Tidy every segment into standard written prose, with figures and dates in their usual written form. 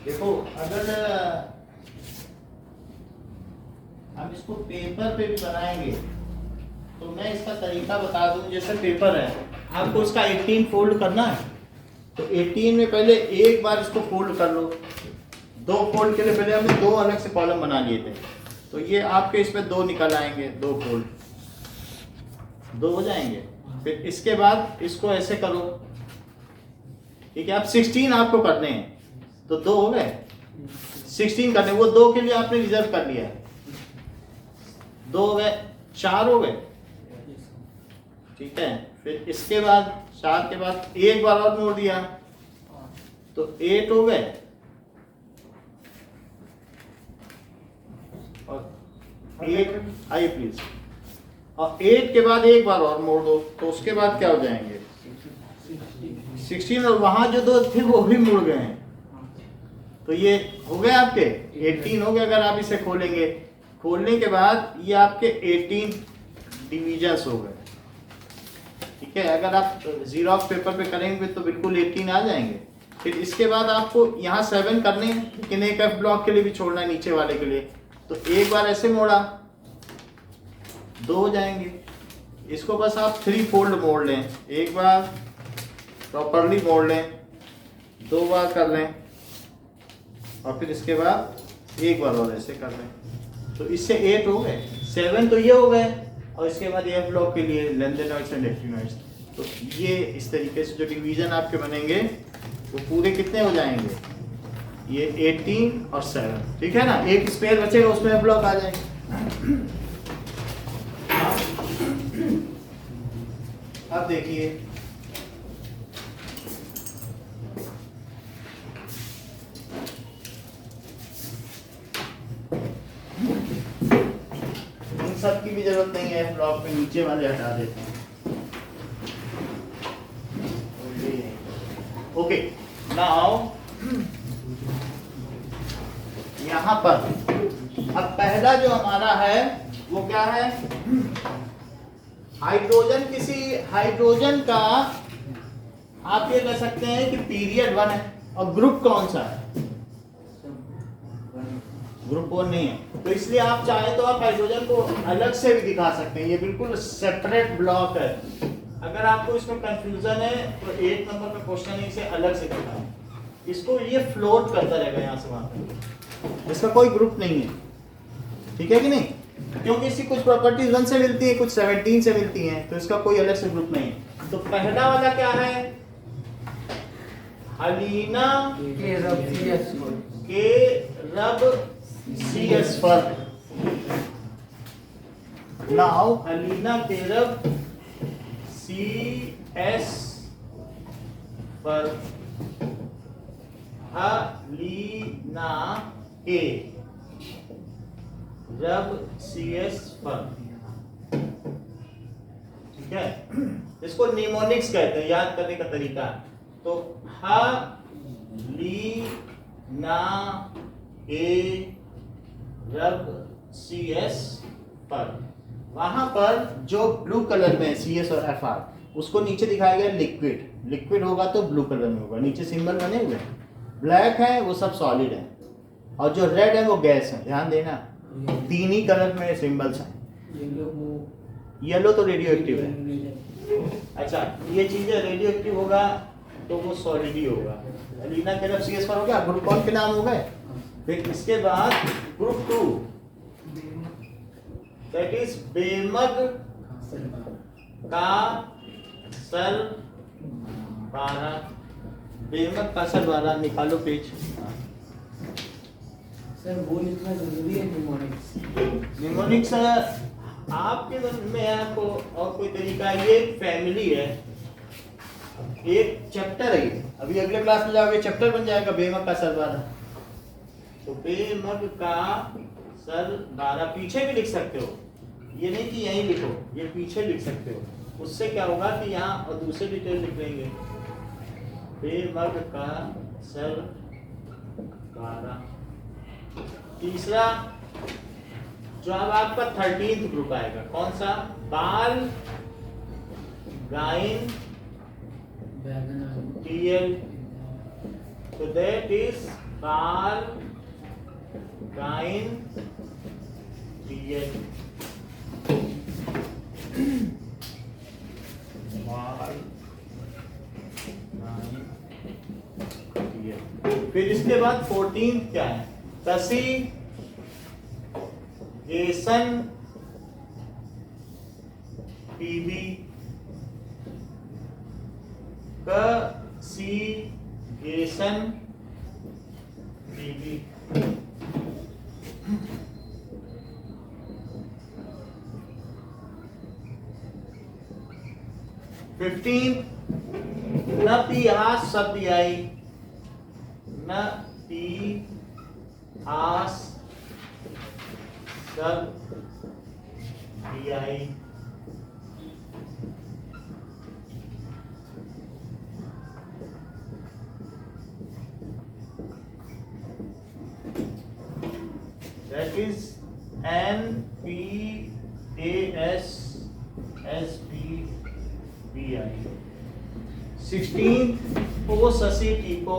देखो अगर हम इसको पेपर पे भी बनाएंगे तो मैं इसका तरीका बता दूं। जैसे पेपर है, आपको इसका 18 फोल्ड करना है, तो 18 में पहले एक बार इसको फोल्ड कर लो। दो फोल्ड के लिए पहले हमने दो अलग से कॉलम बना लिए थे, तो ये आपके इसमें दो निकल आएंगे, दो फोल्ड, दो हो जाएंगे। फिर इसके बाद इसको ऐसे करो, ठीक है। अब 16 आपको करने हैं, तो दो हो गए, 16 करने, वो दो के लिए आपने रिजर्व कर लिया, दो हो गए, चार हो गए, ठीक है। फिर इसके बाद 4 के बाद एक बार और मोड़ दिया तो 8 हो गए, और 8 आइए प्लीज, और 8 के बाद एक बार और मोड़ दो तो उसके बाद क्या हो जाएंगे 16, और वहां जो दो थे वो भी मुड़ गए हैं, तो ये हो गए आपके 18 हो गए। अगर आप इसे खोलेंगे, खोलने के बाद ये आपके 18 डिविजन्स हो गए, ठीक है। अगर आप जीरोक्स पेपर पे करेंगे तो बिल्कुल 18 आ जाएंगे। फिर इसके बाद आपको यहाँ 7 करने हैं, लेकिन एक एफ ब्लॉक के लिए भी छोड़ना है नीचे वाले के लिए, तो एक बार ऐसे मोड़ा, दो हो जाएंगे। इसको बस आप 3 फोल्ड मोड़ लें, एक बार प्रॉपरली मोड़ लें, दो बार कर लें, और फिर इसके बाद एक बार और ऐसे कर लें, तो इससे 8 हो गए। 7 तो ये हो गए, और इसके बाद एफ ब्लॉक के लिए लेंथेनॉइड्स एंड एक्टिनॉइड्स। तो ये इस तरीके से जो डिवीजन आपके बनेंगे वो पूरे कितने हो जाएंगे, ये 18 और 7, ठीक है ना। एक स्पेयर बचेगा, उसमें एफ ब्लॉक आ जाएंगे। अब देखिए इन सब की भी जरूरत नहीं है, ब्लॉक में नीचे वाले हटा देते हैं। ओके, नाउ यहाँ पर अब पहला जो हमारा है वो क्या है, हाइड्रोजन। किसी हाइड्रोजन का आप ये कह सकते हैं कि पीरियड 1 है, और ग्रुप कौन सा है, ग्रुप 1 नहीं है, तो इसलिए आप चाहे तो आप हाइड्रोजन को अलग से भी दिखा सकते हैं, ये बिल्कुल सेपरेट ब्लॉक है। अगर आपको इसमें कंफ्यूजन है तो 1 नंबर का क्वेश्चन है, इसे अलग से दिखाएं, इसको ये फ्लोट करता रहेगा यहाँ से वहां तक, इसका कोई ग्रुप नहीं है, ठीक है कि नहीं, क्योंकि इसकी कुछ प्रॉपर्टीज 1 से मिलती है, कुछ 17 से मिलती हैं, तो इसका कोई अलग से ग्रुप नहीं है। तो पहला वाला क्या है, हलीना के रब CS पर। नाउ हलीना के रब CS पर, हलीना के रब CS पर, ठीक है। इसको निमोनिक्स कहते हैं, याद करने का तरीका। तो हलीना के रब CS पर, वहां पर जो ब्लू कलर में CS और FR, उसको नीचे दिखाया गया लिक्विड, लिक्विड होगा तो ब्लू कलर में होगा, नीचे सिंबल बने हुए हैं। ब्लैक है वो सब सॉलिड है, और जो रेड है वो गैस है, ध्यान देना, 3 ही कलर में सिंबल्स हैं। येलो तो रेडियो एक्टिव है, अच्छा ये चीजें रेडियो एक्टिव होगा तो वो सॉलिड ही होगा। लीना के रब CS पर हो गया, ग्रुप कौन के नाम हो गए। फिर इसके बाद ग्रुप 2, दैट इज बेमग का सल 12, बेमग का सल 12, निकालो पेज। सर वो लिखना जरूरी है निमोनिक्स। निमोनिक्स आपके मन में आपको और कोई तरीका, ये एक फैमिली है, एक चैप्टर है ये, अभी अगले क्लास में जाओगे चैप्टर बन जाएगा बेमग का सल 12। तो बेमग का सल 12 पीछे भी लिख सकते हो, ये नहीं कि यहीं लिखो, ये पीछे लिख सकते हो, उससे क्या होगा कि यहाँ और दूसरे डिटेल लिख लेंगे। बेमग का सल 12। तीसरा जो अब आपका 13th ग्रुप आएगा, कौन सा, बाल गाइन TL, तो दैट इज Calcine pH फिर इसके बाद 14 क्या है? कसीगेशन पीबी कसीगेशन पीबी 15 न पियास सब आई न पियास सब आई that is NPASSPBI 16 O Sasi Tipo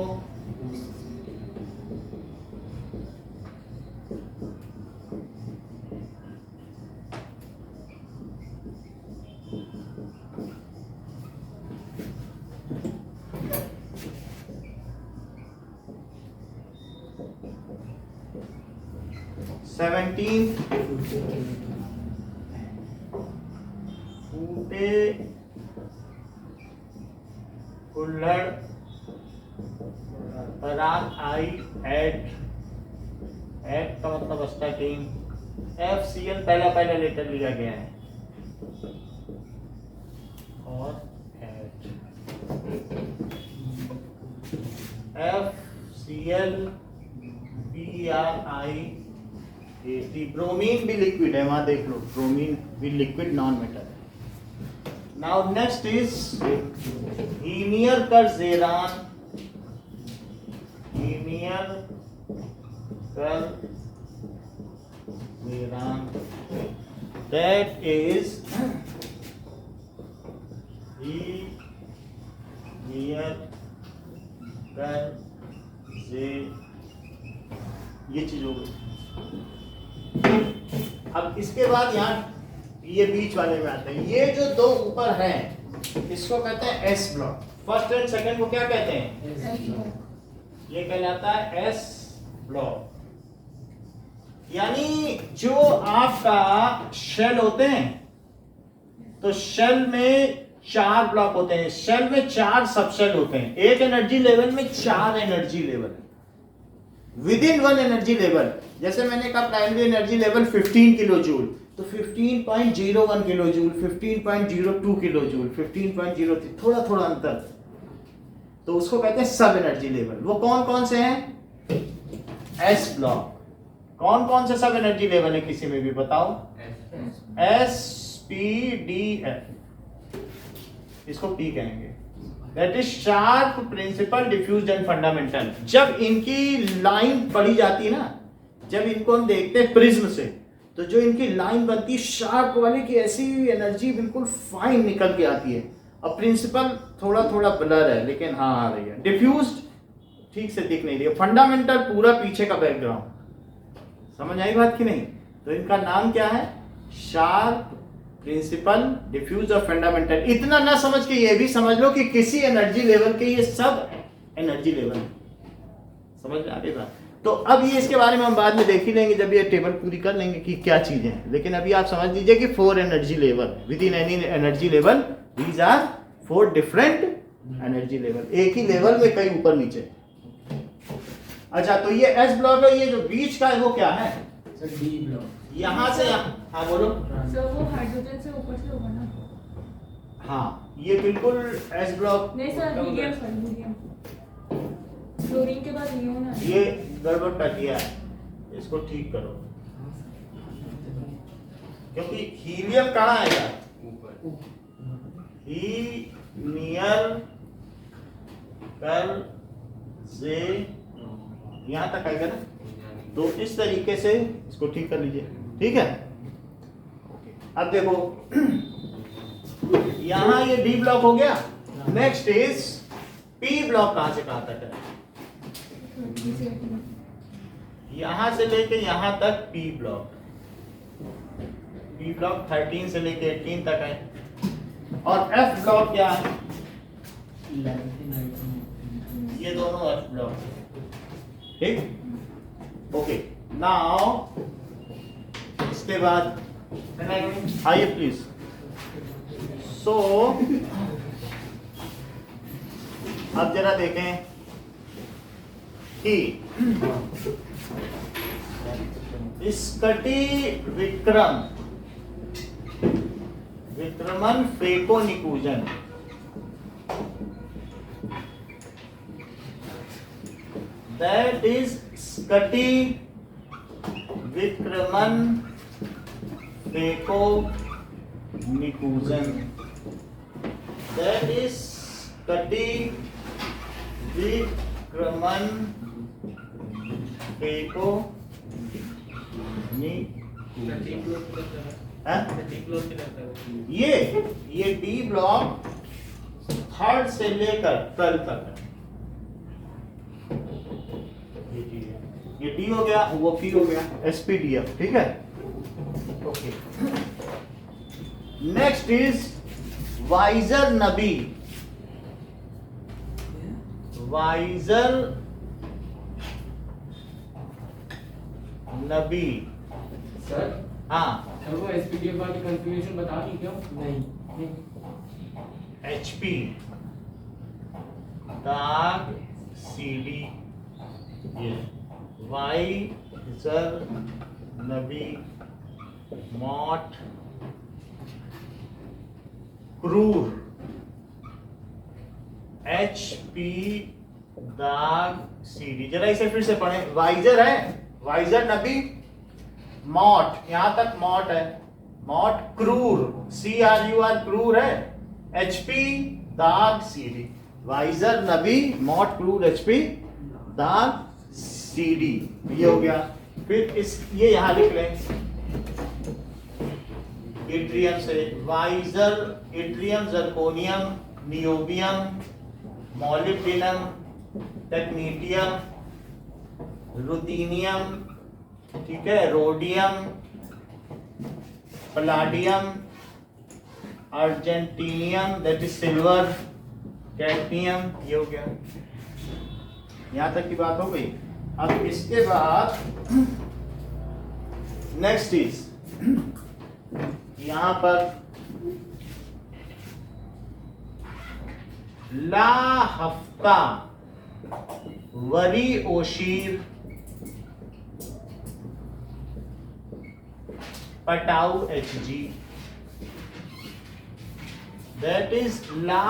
seventeen फूटे कुल्हड़ पराग आई एट का मतलब स्टार्टिंग FCL पहला लेटर लिया गया है और एट FCL PRI ब्रोमीन भी लिक्विड है, वहां देख लो, ब्रोमीन भी लिक्विड नॉन मेटल है। नाउ नेक्स्ट इज हीनियर कर जेरान, हीनियर कर जेरान, दैट इज हीनियर कर जे, ये चीज हो गई। अब इसके बाद यहाँ ये बीच वाले में आते हैं, ये जो दो ऊपर हैं इसको कहते हैं S block. First and second को क्या कहते हैं? ये कहलाता है एस ब्लॉक। यानी जो आपका शेल होते हैं तो शेल में 4 ब्लॉक होते हैं, शेल में 4 सबशेल होते हैं, एक एनर्जी लेवल में 4 energy level with in 1 energy level. जैसे मैंने कहा primary energy level 15 kilo joule, तो 15.01 किलो जूल, 15.02 किलो जूल, 15.03, थोड़ा थोड़ा अंतर, तो उसको कहते हैं सब एनर्जी लेवल। वो कौन कौन से हैं? S block. कौन कौन से सब एनर्जी लेवल है किसी में भी बताओ? SPDF, इसको P कहेंगे, that is sharp, principal, diffused and fundamental. जब इनकी लाइन पड़ी जाती है ना, जब इनको हम देखते हैं प्रिज्म से, तो जो इनकी लाइन बनती है शार्प वाली की, ऐसी एनर्जी बिल्कुल फाइन निकल के आती है। अब प्रिंसिपल थोड़ा थोड़ा ब्लर है लेकिन हाँ आ रही है, डिफ्यूज्ड ठीक से दिख नहीं रही है, फंडामेंटल पूरा पीछे का बैकग्राउंड। समझ आई बात कि नहीं? तो इनका नाम क्या है? शार्प, प्रिंसिपल, डिफ्यूज और फंडामेंटल। इतना ना समझ के ये भी समझ लो कि किसी एनर्जी लेवल के ये सब एनर्जी लेवल है। समझ में आ रही बात? तो अब ये इसके बारे में हम बाद में देख ही लेंगे जब ये टेबल पूरी कर लेंगे कि क्या चीजें हैं। लेकिन अभी आप समझ लीजिए कि 4 energy level within any energy level, these are 4 different energy level, एक ही लेवल में कई ऊपर नीचे। अच्छा, तो ये एस ब्लॉक है, ये जो बीच का है वो क्या है? Sir D block. यहाँ से यहाँ, हाँ बोलो। सर वो हाइड्रोजन से ऊपर से होगा ना? हाँ, ये बिल्कुल एस ब्लॉक नहीं sir, helium sir, helium. Chlorine के बाद नियोन है। ये गड़बड़ कर दिया है, इसको ठीक करो, क्योंकि हीलियम कहाँ आएगा? ऊपर। हीलियर कर से यहाँ तक आएगा ना, तो इस तरीके से इसको ठीक कर लीजिए, ठीक है? अब देखो यहाँ ये डी ब्लॉक हो गया। नेक्स्ट इज पी ब्लॉक, कहां से कहां तक है? 30 से 18 यहां से लेके यहां तक पी ब्लॉक 13 से लेके 18 तक है। और एफ ब्लॉक क्या है? 11 से 19 ये दोनों एफ ब्लॉक है। ठीक, ओके। नाउ इसके बाद आइए प्लीज। सो अब जरा देखें कि स्कटी विक्रमन फेको निकूजन, दैट इज स्कटी विक्रमन फेको निकूजन, दैट इज स्कटी विक्रमन फेको ये डी ब्लॉक 3rd से लेकर 12 तक है। ये डी हो गया, वो पी हो गया, एसपीडीएफ। ठीक है, okay. Next is visor Nabi. Visor Nabi, sir हाँ, सर वो एसपीडीएफ वाली कंफर्मेशन बता दी क्या? नहीं एचपी दाग सीडी, ये वाइजर नबी मॉट क्रूर, एचपी दाग सीडी। जरा इसे फिर से पढ़ें। वाइजर है, वाइजर नबी, मॉट, यहां तक मॉट है, मॉट क्रूर, CRUR क्रूर है, HP दाग सीडी। वाइजर नबी मॉट क्रूर HP दाग सीडी, ये हो गया। फिर इस ये यहां लिख लें इट्रियम से, वाइजर yttrium zirconium niobium molybdenum technetium ruthenium, ठीक है, rhodium palladium argentinium that is silver cadmium, ये हो गया। यहां तक की बात हो गई। अब इसके बाद नेक्स्ट इज यहां पर ला हफ्ता वरी ओशीर पटाऊ HG, दैट इज ला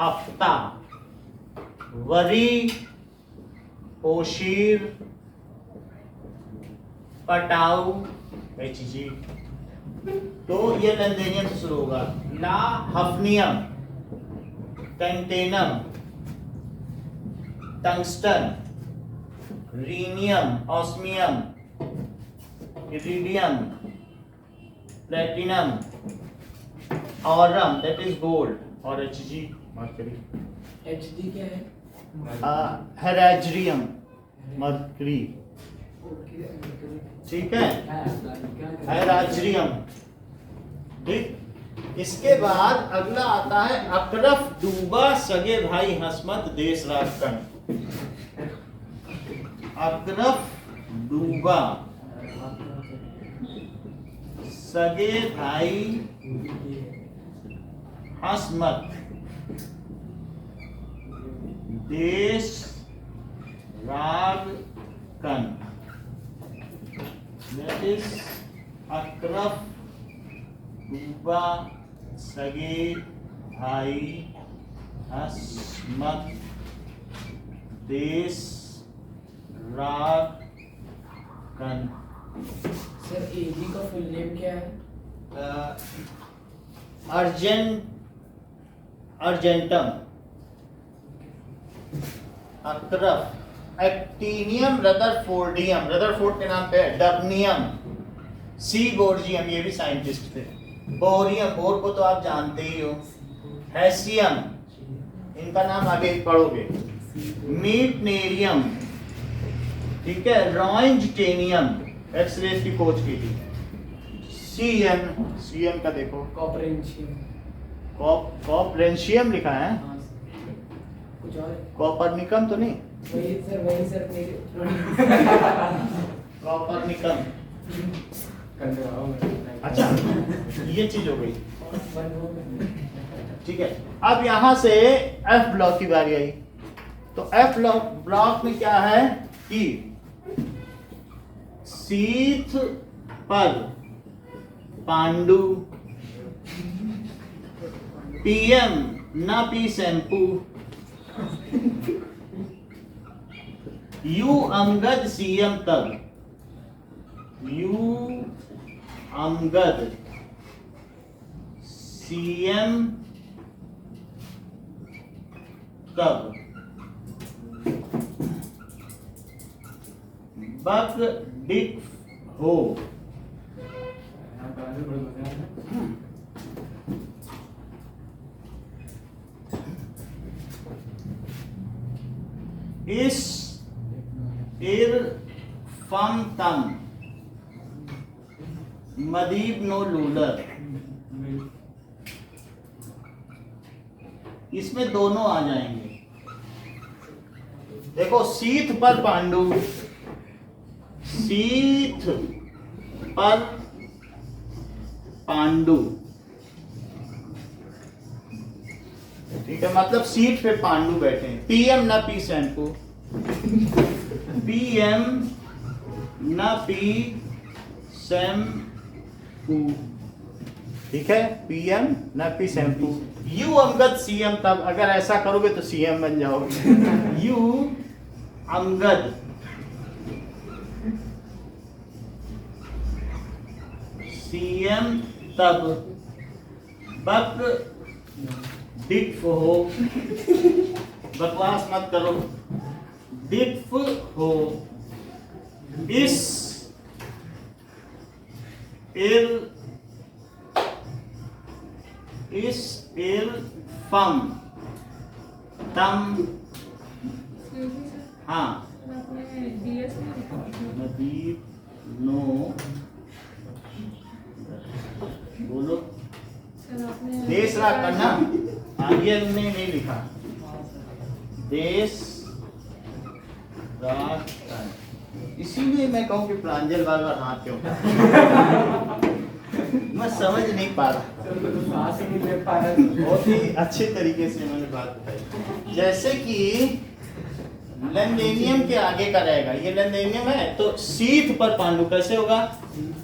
हफ्ता वरी ओशीर पटाऊ HG। तो ये लेंथेनियम से शुरू होगा। ला hafnium tantalum tungsten rhenium osmium iridium platinum aurum that is gold और Hg मर्करी। एचडी क्या है? हेरेज्रियम मर्करी, ठीक है, हेरेज्रियम। ठीक, इसके बाद अगला आता है अकरफ डूबा सगे भाई हसमत देश राजकन। अकरफ डूबा सगे भाई हसमत देश रागकन, that is अकरफ डूबा सगे भाई हसमत देश रागकन। सर एजी का फुल नेम क्या है? अर्जेंटम अकरफ एक्टिनियम रदरफोर्डियम, रदरफोर्ड के नाम पे है, डबनियम सी बोर्जियम, ये भी साइंटिस्ट थे, बोरियम, बोर को तो आप जानते ही हो, हैसियम, इनका नाम आगे पढ़ोगे, मीटनेरियम, ठीक है, रॉइंजटेनियम, एक्सरेज की खोज की थी। सीएम का देखो, कॉपरेंशियम। कॉपरेंशियम लिखा है, हाँ, कुछ और है? कॉपरनिकम तो नहीं, वही सर मेरे कॉपरनिकम। कर दे रहा हूँ मैं। अच्छा, ये चीज हो गई, वन हो गया। ठीक है। अब यहां से एफ ब्लॉक की बारी आई। तो एफ ब्लॉक में क्या है कि शीत पर पांडु, पीएम ना पी शैम्पू, यू अमगद सीएम तब, यू अमगद सीएम तब, बक डिक हो। यहाँ पे आगे बढ़ गया है। इस इर फम तम मदीब नो लूलर, इसमें दोनों आ जाएंगे। देखो, शीत पर पांडु, शीत पर पांडु, ठीक है, मतलब सीट पे पांडु बैठे हैं। पीएम ना पी शैम्पू, पीएम ना पी शैम्पू, ठीक है, पीएम ना पी शैम्पू। यू अमगद सीएम तब, अगर ऐसा करोगे तो सीएम बन जाओगे। यू अमगद सीएम तब, बक दिक्फ हो, बकवास मत करो, दिक्फ हो, इस इर फम तम, हाँ, आपने डीएस में लिखा था। नदीब नो, बोलो, सर आपने देश राग करना, आगे हमने नहीं लिखा, देश राग करना। इसीलिए मैं कहूँ कि प्रांजल बार बार हाथ क्यों मैं समझ नहीं पा रहा। सांस ही नहीं ले पा रहा। बहुत ही अच्छे तरीके से मैंने बात बताई। जैसे कि लंडेनियम के आगे का रहेगा, ये लंडेनियम है, तो शीत पर पांडु कैसे होगा?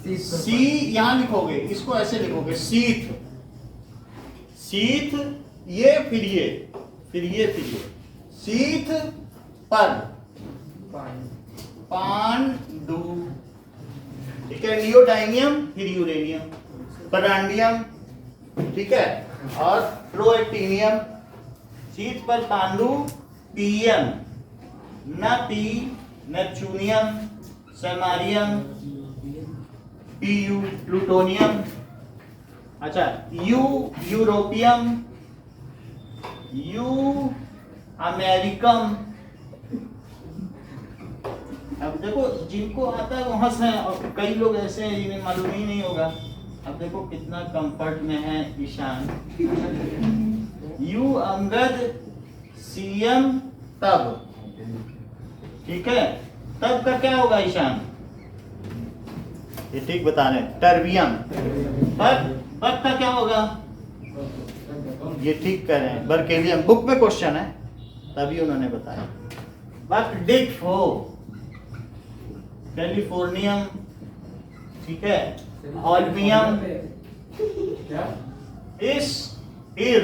सी यहां लिखोगे, इसको ऐसे लिखोगे, शीत, शीत, ये फिर ये, फिर ये, फिर ये, शीत पर पांडु, ठीक है, नियोडाइनियम फिर यूरेनियम, परांडियम, ठीक है, और प्रोएक्टिनियम। शीत पर पांडु, पीएम न पी, नेपच्यूनियम, सेमारियम, पीयू प्लूटोनियम, अच्छा, यू यूरोपियम, यू अमेरिकम। अब देखो, जिनको आता है वो हंस रहे हैं, और कई लोग ऐसे हैं जिन्हें मालूम ही नहीं होगा। अब देखो कितना कंफर्ट में है ईशान। यू अमगद सीएम तब, ठीक है, तब का क्या होगा ईशान? ये ठीक बता रहे हैं, टर्बियम। बक का क्या होगा? ये ठीक कह रहे हैं, बर्केलियम। बुक में क्वेश्चन है, तभी उन्होंने बताया। बक डिक हो, कैलिफोर्नियम, ठीक है, ऑल्बियम, क्या? इस इर,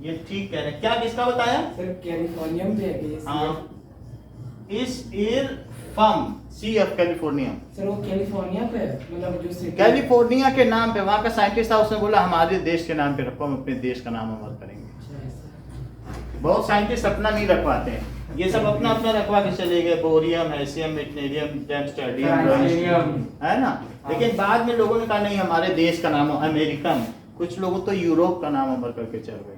ये ठीक कह रहे हैं। क्या किसका बताया? सर कैलिफोर्नियम पे है कि हाँ, इस इर फम, सी ऑफ कैलिफोर्निया। सर वो कैलिफोर्निया पे है, मतलब जो सिटी कैलिफोर्निया के नाम पे वहाँ का साइंटिस्ट था, उसने बोला हमारे देश के नाम पे रखो, हम अपने देश का नाम अमर करेंगे। बहुत साइंटिस्ट अपना नहीं रखवाते हैं, ये सब अपना अपना रखवा के चले गए, बोरियम, हैसियम, मिटनेरियम, टाइटेनियम, है ना। लेकिन बाद में लोगों ने कहा नहीं, हमारे देश का नाम अमेरिकन, कुछ लोगों तो यूरोप का नाम अमर करके चल गए।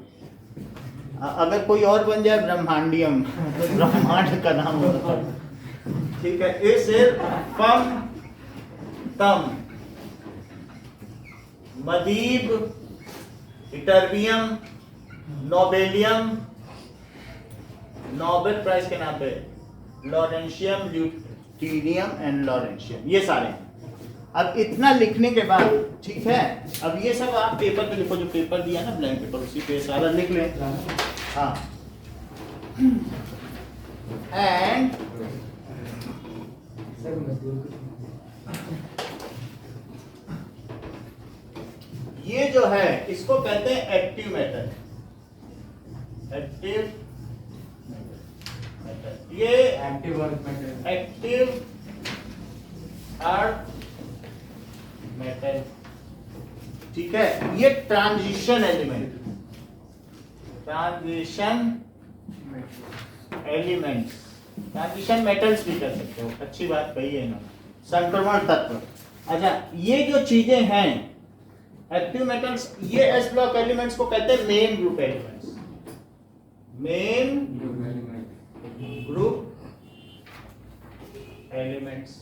अगर कोई और बन जाए ब्रह्मांडियम तो ब्रह्मांड का नाम होगा। ठीक है, इस फम तम मदीब इटर्बियम नोबेलियम, नोबेल प्राइज के नाम पे लॉरेंशियम ल्यूटीनियम एंड लॉरेंशियम, ये सारे हैं। अब इतना लिखने के बाद ठीक है, अब ये सब आप पेपर पे लिखो, जो पेपर दिया ना ब्लैंक पेपर उसी पे सारा लिख लें। हाँ, एंड सर मजदूर ये जो है इसको कहते हैं एक्टिव मैटर। एक्टिव मैटर, ये active earth matter. Active earth matter. ठीक है, ये transition element, transition elements, transition metals भी कर सकते हो, अच्छी बात कही है इन्होंने, संक्रमण तत्व। अच्छा, ये जो चीजें हैं एक्टिव मेटल्स, ये एस ब्लॉक एलिमेंट्स को कहते हैं main group elements. Main group elements,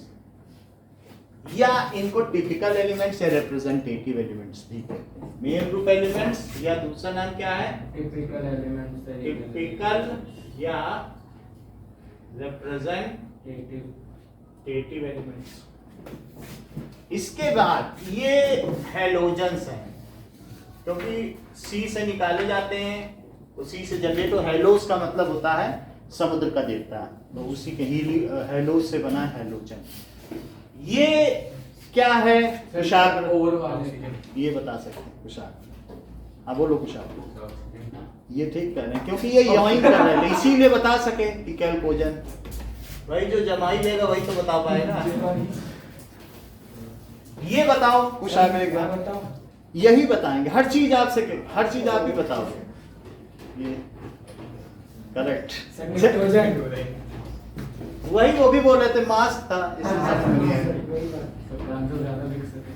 या इनको टिपिकल एलिमेंट्स या रिप्रेजेंटेटिव एलिमेंट्स भी कहते हैं। मेन ग्रुप एलिमेंट्स या दूसरा नाम क्या है? Typical elements. टिपिकल या रिप्रेजेंटेटिव एलिमेंट्स। इसके बाद ये हेलोजेंस हैं, क्योंकि सी से निकाले जाते हैं, तो सी से जनरेट हो। हेलोस का मतलब होता है समुद्र का देवता, तो उसी के हेलोस से बना है हेलोजन। ये क्या है? कुशाग्र। और वाले ये बता सकते हैं कुशाग्र। हाँ बोलो कुशाग्र। ये ठीक कह रहे हैं, क्योंकि ये यहीं कर रहे हैं, इसीलिए बता सके कि कैल्कोजन। भाई जो जमाई लेगा वही तो बता पाएगा। ये बताओ कुशाग्र एक बार बताओ। यही बताएंगे, हर चीज आपसे, हर चीज आप भी बताओगे। ये करेक्ट, सर नाइट्रोजन। वही वो भी बोल रहे थे, मास्क था वही बात। प्रांजल ज्यादा लिख सके।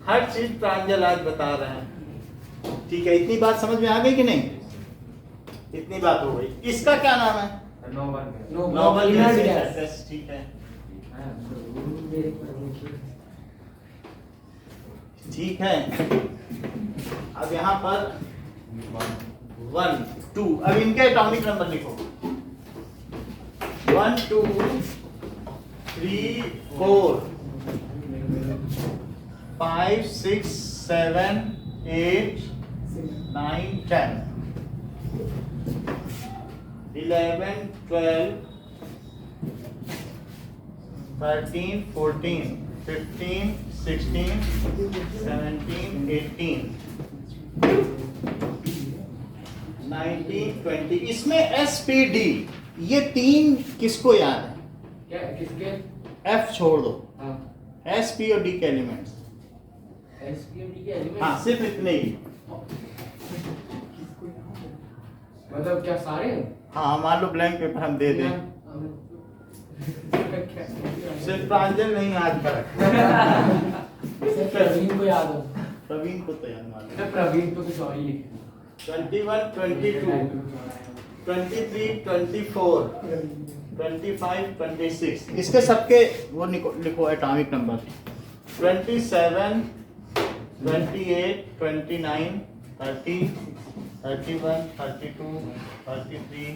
हर चीज प्रांजल आज बता रहे हैं। ठीक है, इतनी बात समझ में आ गई कि नहीं? इतनी बात हो गई। इसका क्या नाम है? Noble gas. ठीक है, ठीक है। अब यहाँ पर 1 2, अब इनके एटॉमिक नंबर लिखो। 1 2 3 4 5 6 7 8 9 10 11 12 13 14 15 16 17 18 19 20। इसमें SPD, ये 3 किसको याद है? क्या किसके? F छोड़ दो, हाँ S P और D के एलिमेंट्स। एसपीएमडी के एलिमेंट। हाँ, सिर्फ इतने ही। मतलब क्या सारे? हाँ, मान लो ब्लैंक पेपर हम दे दें, सिर्फ प्रांजल नहीं याद कर। सर प्रवीण को याद हो। प्रवीण को तो याद मान लो। प्रवीण तो कुछ और ही लिखे। 21 22 23 24 25 26। इसके सबके वो लिखो एटॉमिक नंबर। 27 28 29 30 31 32 33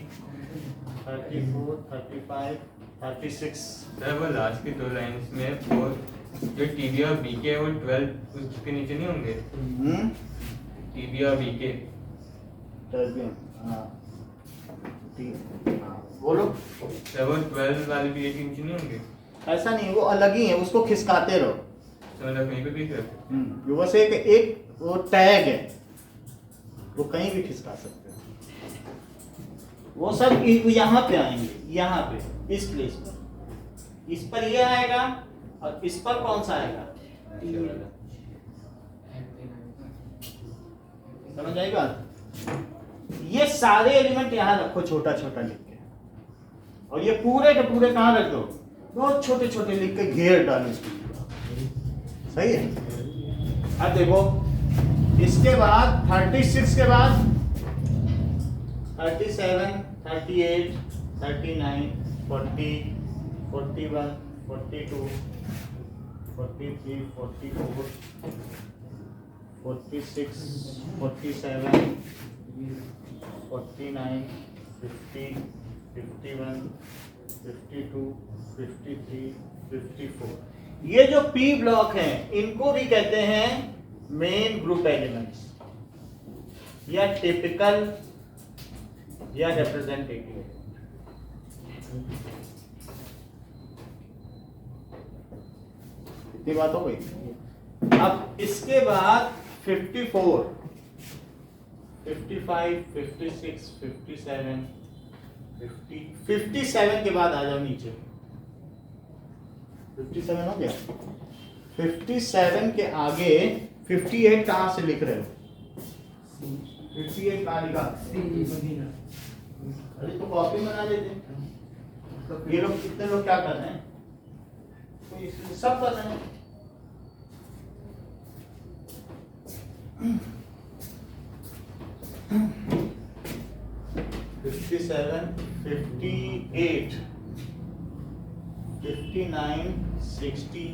34 35 36। सर वो लास्ट की 2 लाइंस में वो जो टीबी और बीके है वो 12 उसके नीचे नहीं होंगे? टीबी और बीके बोलो। सर वो 12 वाले भी एक नीचे नहीं होंगे? ऐसा नहीं, वो अलग ही है, उसको खिसकाते रहो। तो मतलब कहीं पे भी कर वो बस एक वो टैग है, वो कहीं भी खिसका सकते हो। वो सब यहाँ पे आएंगे, यहाँ पे इस प्लेस पर। इस पर ये आएगा और इस पर कौन सा आएगा? समझ आएगा? ये सारे एलिमेंट यहाँ रखो छोटा छोटा लिख के, और ये पूरे के पूरे कहाँ रख दो? बहुत छोटे छोटे लिख के घेर डालो इसको। सही है? अब देखो, इसके बाद 36 के बाद 37, 38, 39, 40, 41, 42, 43, 44, 46, 47, 49, 50, 51, 52, 53, 54। ये जो P ब्लॉक हैं इनको भी कहते हैं मेन ग्रुप एलिमेंट्स या टिपिकल या रिप्रेजेंटेटिव। इतनी बात हो गई। अब इसके बाद 54, 55, 56, 57, 50, 57 के बाद आ जाओ नीचे। 57 हो गया। 57 के आगे 58 कहाँ से लिख रहे हो? 58 कहाँ लिखा? अरे तो कॉपी बना लेते। तो ये लोग कितने लोग क्या कर रहे हैं? तो इसलिए सब कर रहे हैं। $57, $58, $59, $60,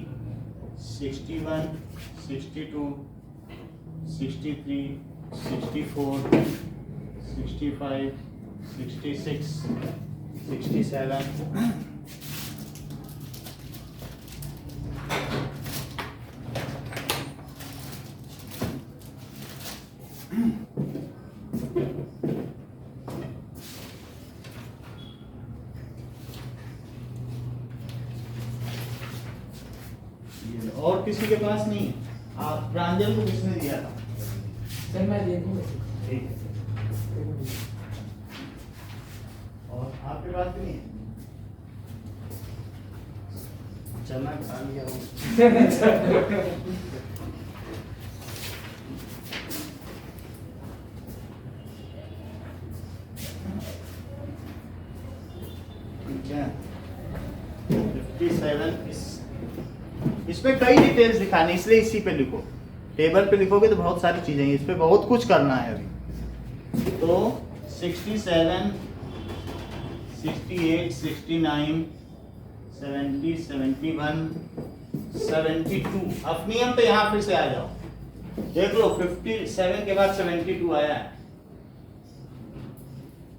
$61, $62, $63, $64, $65, $66, $67. और किसी के पास नहीं है? आप प्रांजल को किसने दिया था? सर मैं देखूंगा। ठीक है। और आपके पास भी नहीं है? चना खा लिया हो। ठीक है। 57 इसमें कई डिटेल्स दिखाने, इसलिए इसी पे लिखो। टेबल पे लिखोगे तो बहुत सारी चीजें हैं, इस पे बहुत कुछ करना है अभी। तो 67, 68, 69, 70, 71, 72। अब नियम पे यहाँ फिर से आ जाओ। देख लो 57 के बाद 72 आया है,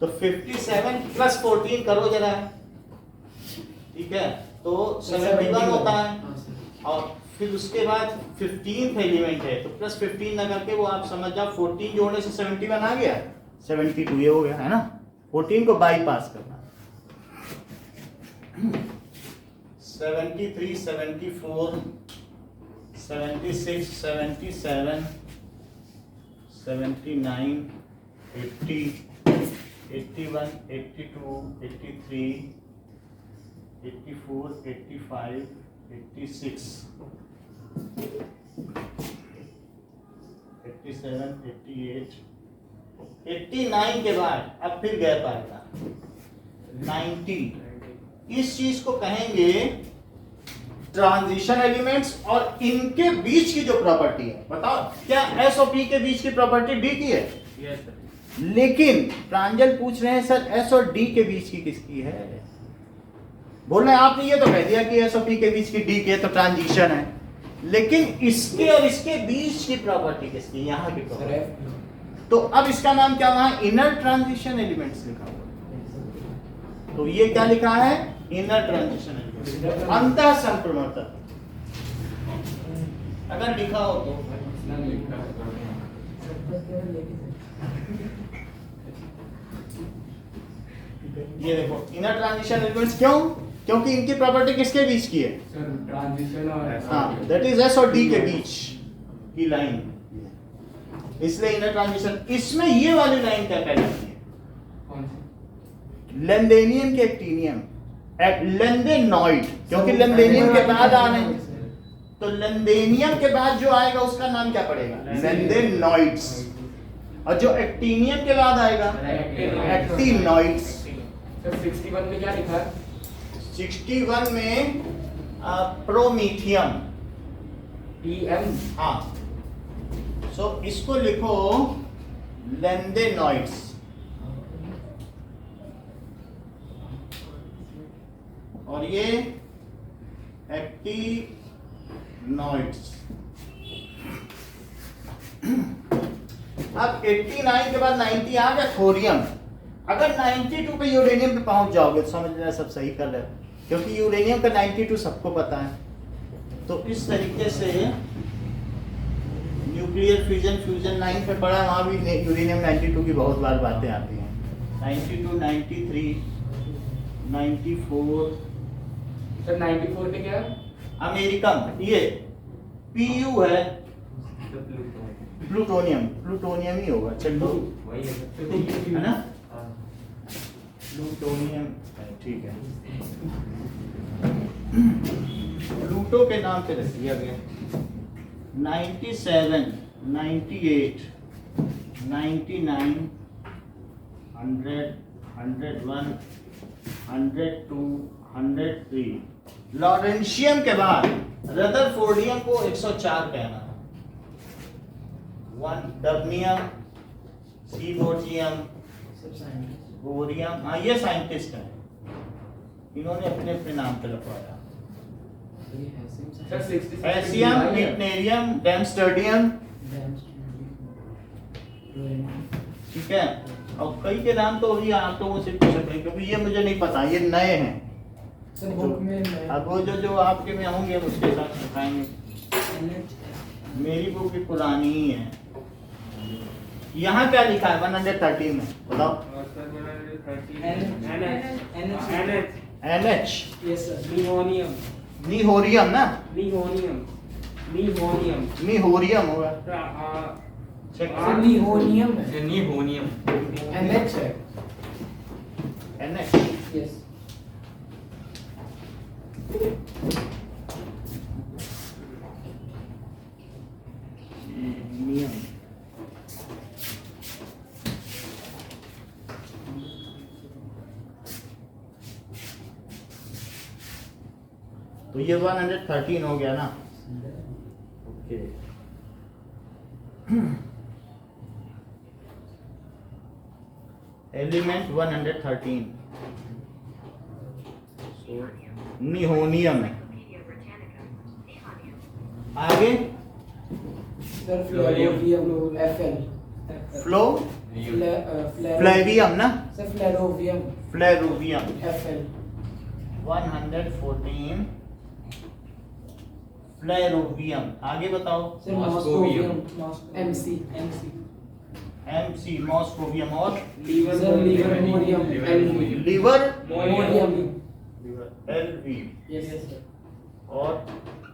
तो 57 प्लस 14 करो जरा। ठीक है, तो 71 होता है। और फिर उसके बाद 15th एलिमेंट है, तो प्लस 15 ना करके वो आप समझ जाओ 14 जोड़ने से 71 आ गया, 72 ये हो गया है ना। 14 को बाईपास करना। 73, 74, 76, 77, 79, 80, 81, 82, 83, 84, 85, 86, 87, 88, 89 के बाद अब फिर गैप आएगा 90। इस चीज को कहेंगे ट्रांजिशन एलिमेंट्स और इनके बीच की जो प्रॉपर्टी है। बताओ क्या एस और पी के बीच की प्रॉपर्टी डी की है? Yes sir. लेकिन प्रांजल पूछ रहे हैं सर एस और डी के बीच की किसकी है? बोल रहे हैं आपने ये तो कह दिया कि एस और पी के बीच की डी के, तो ट्रांजिशन है, लेकिन इसके और इसके बीच की प्रॉपर्टी किसकी? यहाँ की प्रॉपर्टी। तो अब इसका नाम क्या हुआ? इनर ट्रांजिशन एलिमेंट्स लिखा हुआ। तो ये क्या लिखा है? इनर ट्रांजिशन एलिमेंट्स, अंतः संप्रमर्तक। अगर लिखा हो तो ये देखो इनर ट्रांजिशन एलिमेंट्स। क्यों? क्योंकि इनकी प्रॉपर्टी किसके बीच की है? सर ट्रांजिशन और हाँ, दैट इज एस और डी के बीच की लाइन, इसलिए इनर ट्रांजिशन। इसमें ये वाली लाइन क्या कहलाती है? कौन सी? लेंदेनियन के एक्टिनियम, लेंदेनॉइड, क्योंकि लेंदेनियम के बाद आने, तो लेंदेनियम के बाद जो आएगा उसका नाम क्या पड़ेगा? लेंदेनॉइड्स। और जो एक्टिनियम के बाद आएगा एक्टिनॉइड्स। सर 61 में क्या लिखा है? 61 में प्रोमीथियम, टीएम। हाँ, सो इसको लिखो लेंदेनॉइड्स। और ये एक्टिनॉइड्स। अब 89 के बाद 90 आ गया थोरियम। अगर 92 पे यूरेनियम पे पहुंच जाओगे तो समझ लेना सब सही कर रहे हो, क्योंकि यूरेनियम का 92 सबको पता है। तो इस तरीके से न्यूक्लियर फ्यूजन 9 पे पढ़ा, वहाँ भी यूरेनियम 92 की बहुत बार बातें आती हैं। 92, 93, 94। सर 94 पे क्या? अमेरिकन, ये PU है, प्लूटोनियम ही होगा। चलो वही है है ना, हाँ। प्लूटोनियम है, ठीक है। प्लूटो के नाम पे रख दिया गया। 97, 98, 99, 100, 101, 102, 103। लॉरेंशियम के बाद रदरफोर्डियम को 104 कहना। 1 डबनियम, सीबोर्जियम, बोरियम, हाँ ये साइंटिस्ट हैं, इन्होंने अपने अपने नाम पे रखवाया। सर 66 एशियम, लिटनेरियम, डेमस्टर्डियम, ठीक है। और कई के नाम तो अभी आप लोगों से पूछ सकते हैं, क्योंकि ये मुझे नहीं पता, ये नए हैं। सर बुक में अब वो जो आपके में होंगे उसके साथ बताएंगे। मेरी बुक भी पुरानी ही है। यहाँ क्या लिखा है 113 में, बताओ। NH, यस सर निहोनियम निहोरियम ना, निहोनियम निहोरियम होगा। चेक सर निहोनियम है ये निहोनियम NH है NH, यस नियम। तो ये 113 हो गया ना, ओके। एलिमेंट 113 निहोनियम है। आगे सर फ्लोरोवियम FL फ्लो फ्लेवियम ना, sir flerovium flerovium. FL 114 flerovium. आगे बताओ। Sir moscovium MC MC moscovium. और sir livermorium LV livermorium LV। Yes sir और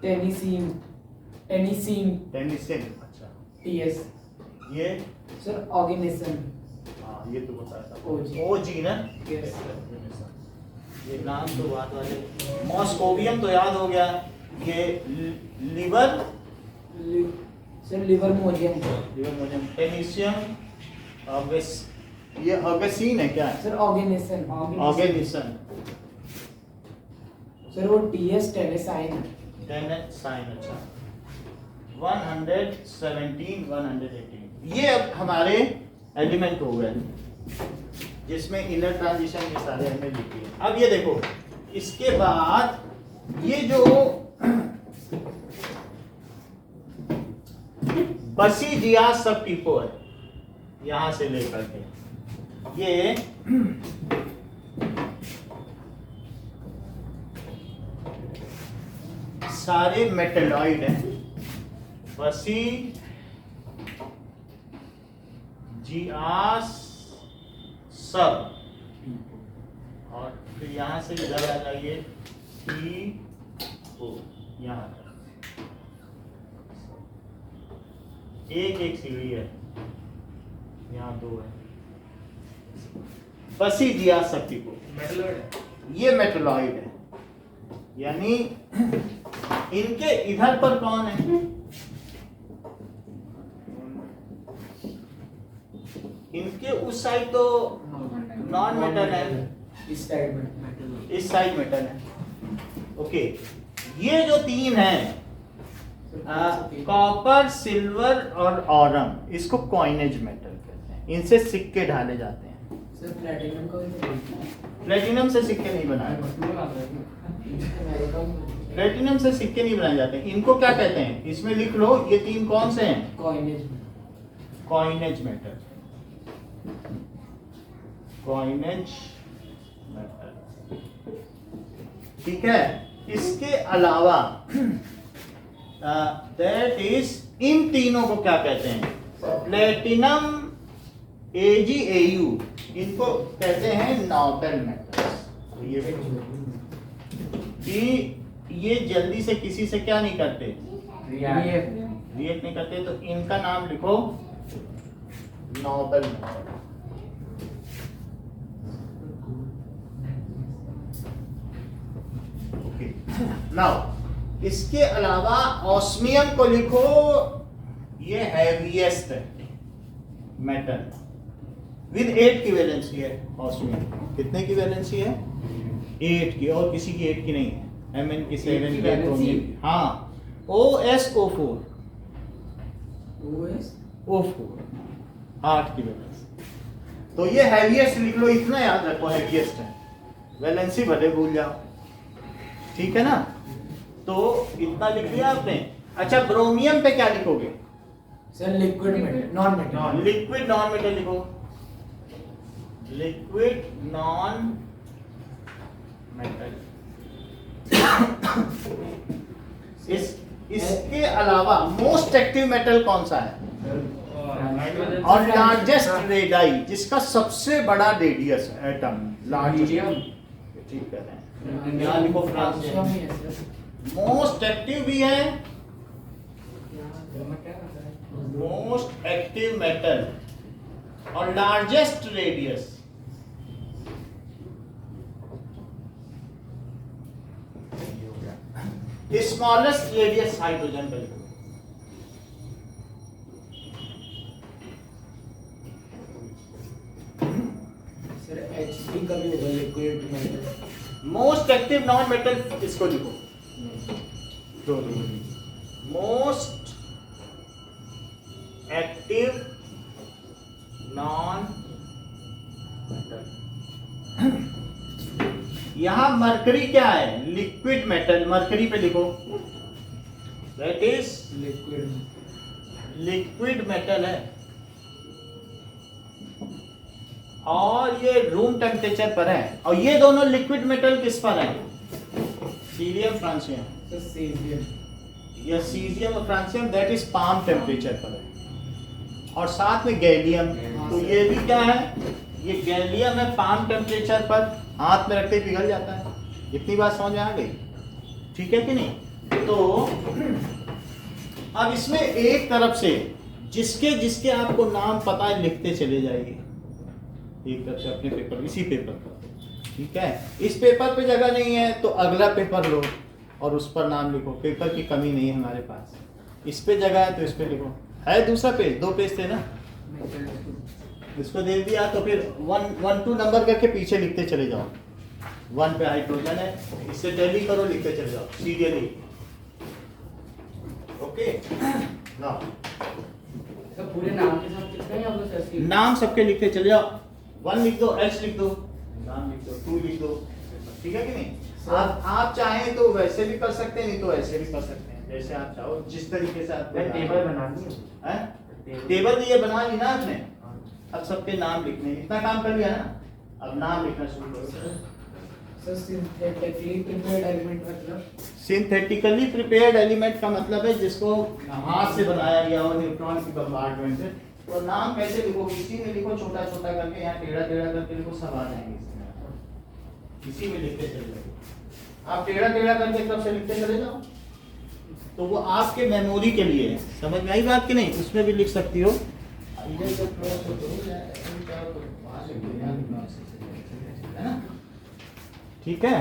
टेनिसिन टेनिसिन। अच्छा TS ये, सर ऑर्गेनिज्म हाँ ये तो बताया था, OG OG ना। यस ये नाम तो बात वाले। मॉस्कोवियम तो याद हो गया। ये लीवर सर लिवरमोरियम टेनिसियम, ये ऑगेसिन है क्या? Sir organism oganesson. सर वो TS टेनिसाइन टेनिसाइन। अच्छा 117, 118 ये अब हमारे एलिमेंट हो गए, जिसमें इनर ट्रांजिशन ये सारे हमने लिखे हैं। अब ये देखो, इसके बाद ये जो बसीजिया सब टिपो है, यहां से लेकर के ये सारे मेटलॉइड हैं। बसीजियास सब, और फिर यहां से इधर आ जाइए यहाँ एक सीढ़ी है, यहाँ 2 है। बसीजिया शक्ति को ये मेटलॉइड है, यानी इनके इधर पर कौन है? इनके उस साइड तो नॉन मेटल है, इस साइड में इस साइड मेटल है। ओके, ये जो 3 हैं, कॉपर, सिल्वर और ऑरम, इसको कॉइनेज मेटल कहते हैं। इनसे सिक्के ढाले जाते हैं। सर प्लैटिनम का भी प्लेटिनम से सिक्के नहीं बनाए, अमेरिका में प्लेटिनम से सिक्के नहीं बनाए जाते। इनको क्या कहते हैं, इसमें लिख लो, ये तीन कौन से हैं? कॉइनेज में कॉइनेज मेटल, कॉइनेज मेटल, ठीक है। इसके अलावा दैट इज, इन तीनों को क्या कहते हैं? प्लेटिनम, AgAu, इनको कहते हैं नोबल मेटल्स। ये कि ये जल्दी से किसी से क्या नहीं करते, रिएक्ट नहीं करते, तो इनका नाम लिखो नोबल मेटल। ओके, नाउ इसके अलावा ऑस्मियम को लिखो, ये हैवीएस्ट मेटल विद 8 की वैलेंसी है। ऑस्मियम कितने की वैलेंसी है? 8 की, और किसी की 8 की नहीं है। Mn की 7 की, क्रोमियम की, हाँ। OSO4, O4 8 की वैलेंसी। तो ये हैवीएस्ट लिख लो, इतना याद रखो हैवीएस्ट है, वैलेंसी भले भूल जाओ, ठीक है ना। तो इतना लिख लिया आपने। अच्छा, ब्रोमियम पे क्या लिखोगे? Sir liquid metal, non metal, liquid non metal लिखो, लिक्विड नॉन मेटल। इसके अलावा मोस्ट एक्टिव मेटल कौन सा है? और लार्जेस्ट रेडाई, जिसका सबसे बड़ा रेडियस है, एटम लार्जेस्ट, ठीक कह रहे हैं। यहाँ लिखो फ्रांस, मोस्ट एक्टिव भी है, मोस्ट एक्टिव मेटल और largest radius. Smallest radius hydrogen का लिखो। सर Hg का भी होगा liquid metal. Most active non metal, इसको लिखो, मोस्ट एक्टिव नॉन मेटल। यहां मरकरी क्या है? लिक्विड मेटल, मरकरी पे लिखो, दैट इज लिक्विड मेटल है, और ये रूम टेम्परेचर पर है। और ये दोनों लिक्विड मेटल किस पर है? सीरियम फ्रांसियम, सर सीजियम, या सीजियम और francium, that is palm temperature पर है। और साथ में गैलियम, तो ये भी क्या है? ये गैलियम है, पाम टेम्परेचर पर, हाथ में रखते ही पिघल जाता है। इतनी बात समझ में आ गई, ठीक है कि नहीं? तो अब इसमें एक तरफ से जिसके जिसके आपको नाम पता है लिखते चले जाइए, एक तरफ से अपने पेपर, इसी पेपर पर, ठीक है। इस पेपर पे जगह नहीं है तो अगला पेपर लो और उस पर नाम लिखो, पेपर की कमी नहीं है हमारे पास। इस पे जगह है तो इस पे लिखो, है दूसरा पेज, 2 पेज थे ना, इसको दे दिया तो फिर 1 2 नंबर करके पीछे लिखते चले जाओ। 1 पे हाइड्रोजन है, इससे टैली करो, लिखते चले जाओ सीरियली, ओके। नाउ सर पूरे नाम के साथ लिखते हैं या बस ऐसे ही? नाम सबके लिखते चले जाओ, 1 लिख दो, H लिख दो, नाम लिख दो, 2 लिख दो, ठीक है कि नहीं। आप चाहें तो वैसे भी कर सकते हैं, नहीं तो ऐसे भी कर सकते हैं, जैसे आप चाहो, जिस तरीके से आप टेबल बनानी है। टेबल ये बना ली ना आपने, अब सबके नाम लिखने, इतना काम कर लिया ना, अब नाम लिखना शुरू करो। सर सिंथेटिकली प्रिपेयर्ड एलिमेंट मतलब? सिंथेटिकली प्रिपेयर्ड एलिमेंट का मतलब है जिसको हाथ से बनाया गया हो, न्यूट्रॉन की कंपार्टमेंट से। तो नाम कैसे लिखो? इसी में लिखो, छोटा छोटा करके, यहाँ टेढ़ा टेढ़ा करके लिखो, सब आ जाएंगे इसमें, इसी में लिखते चले जाओ। आप टेढ़ा टेढ़ा करके कब से लिखते चले जाओ, तो वो आपके मेमोरी के लिए है। समझ में आई बात कि नहीं? उसमें भी लिख सकती हो, इधर से थोड़ा सा दूर जाए, तो वहाँ से है ना, ठीक है।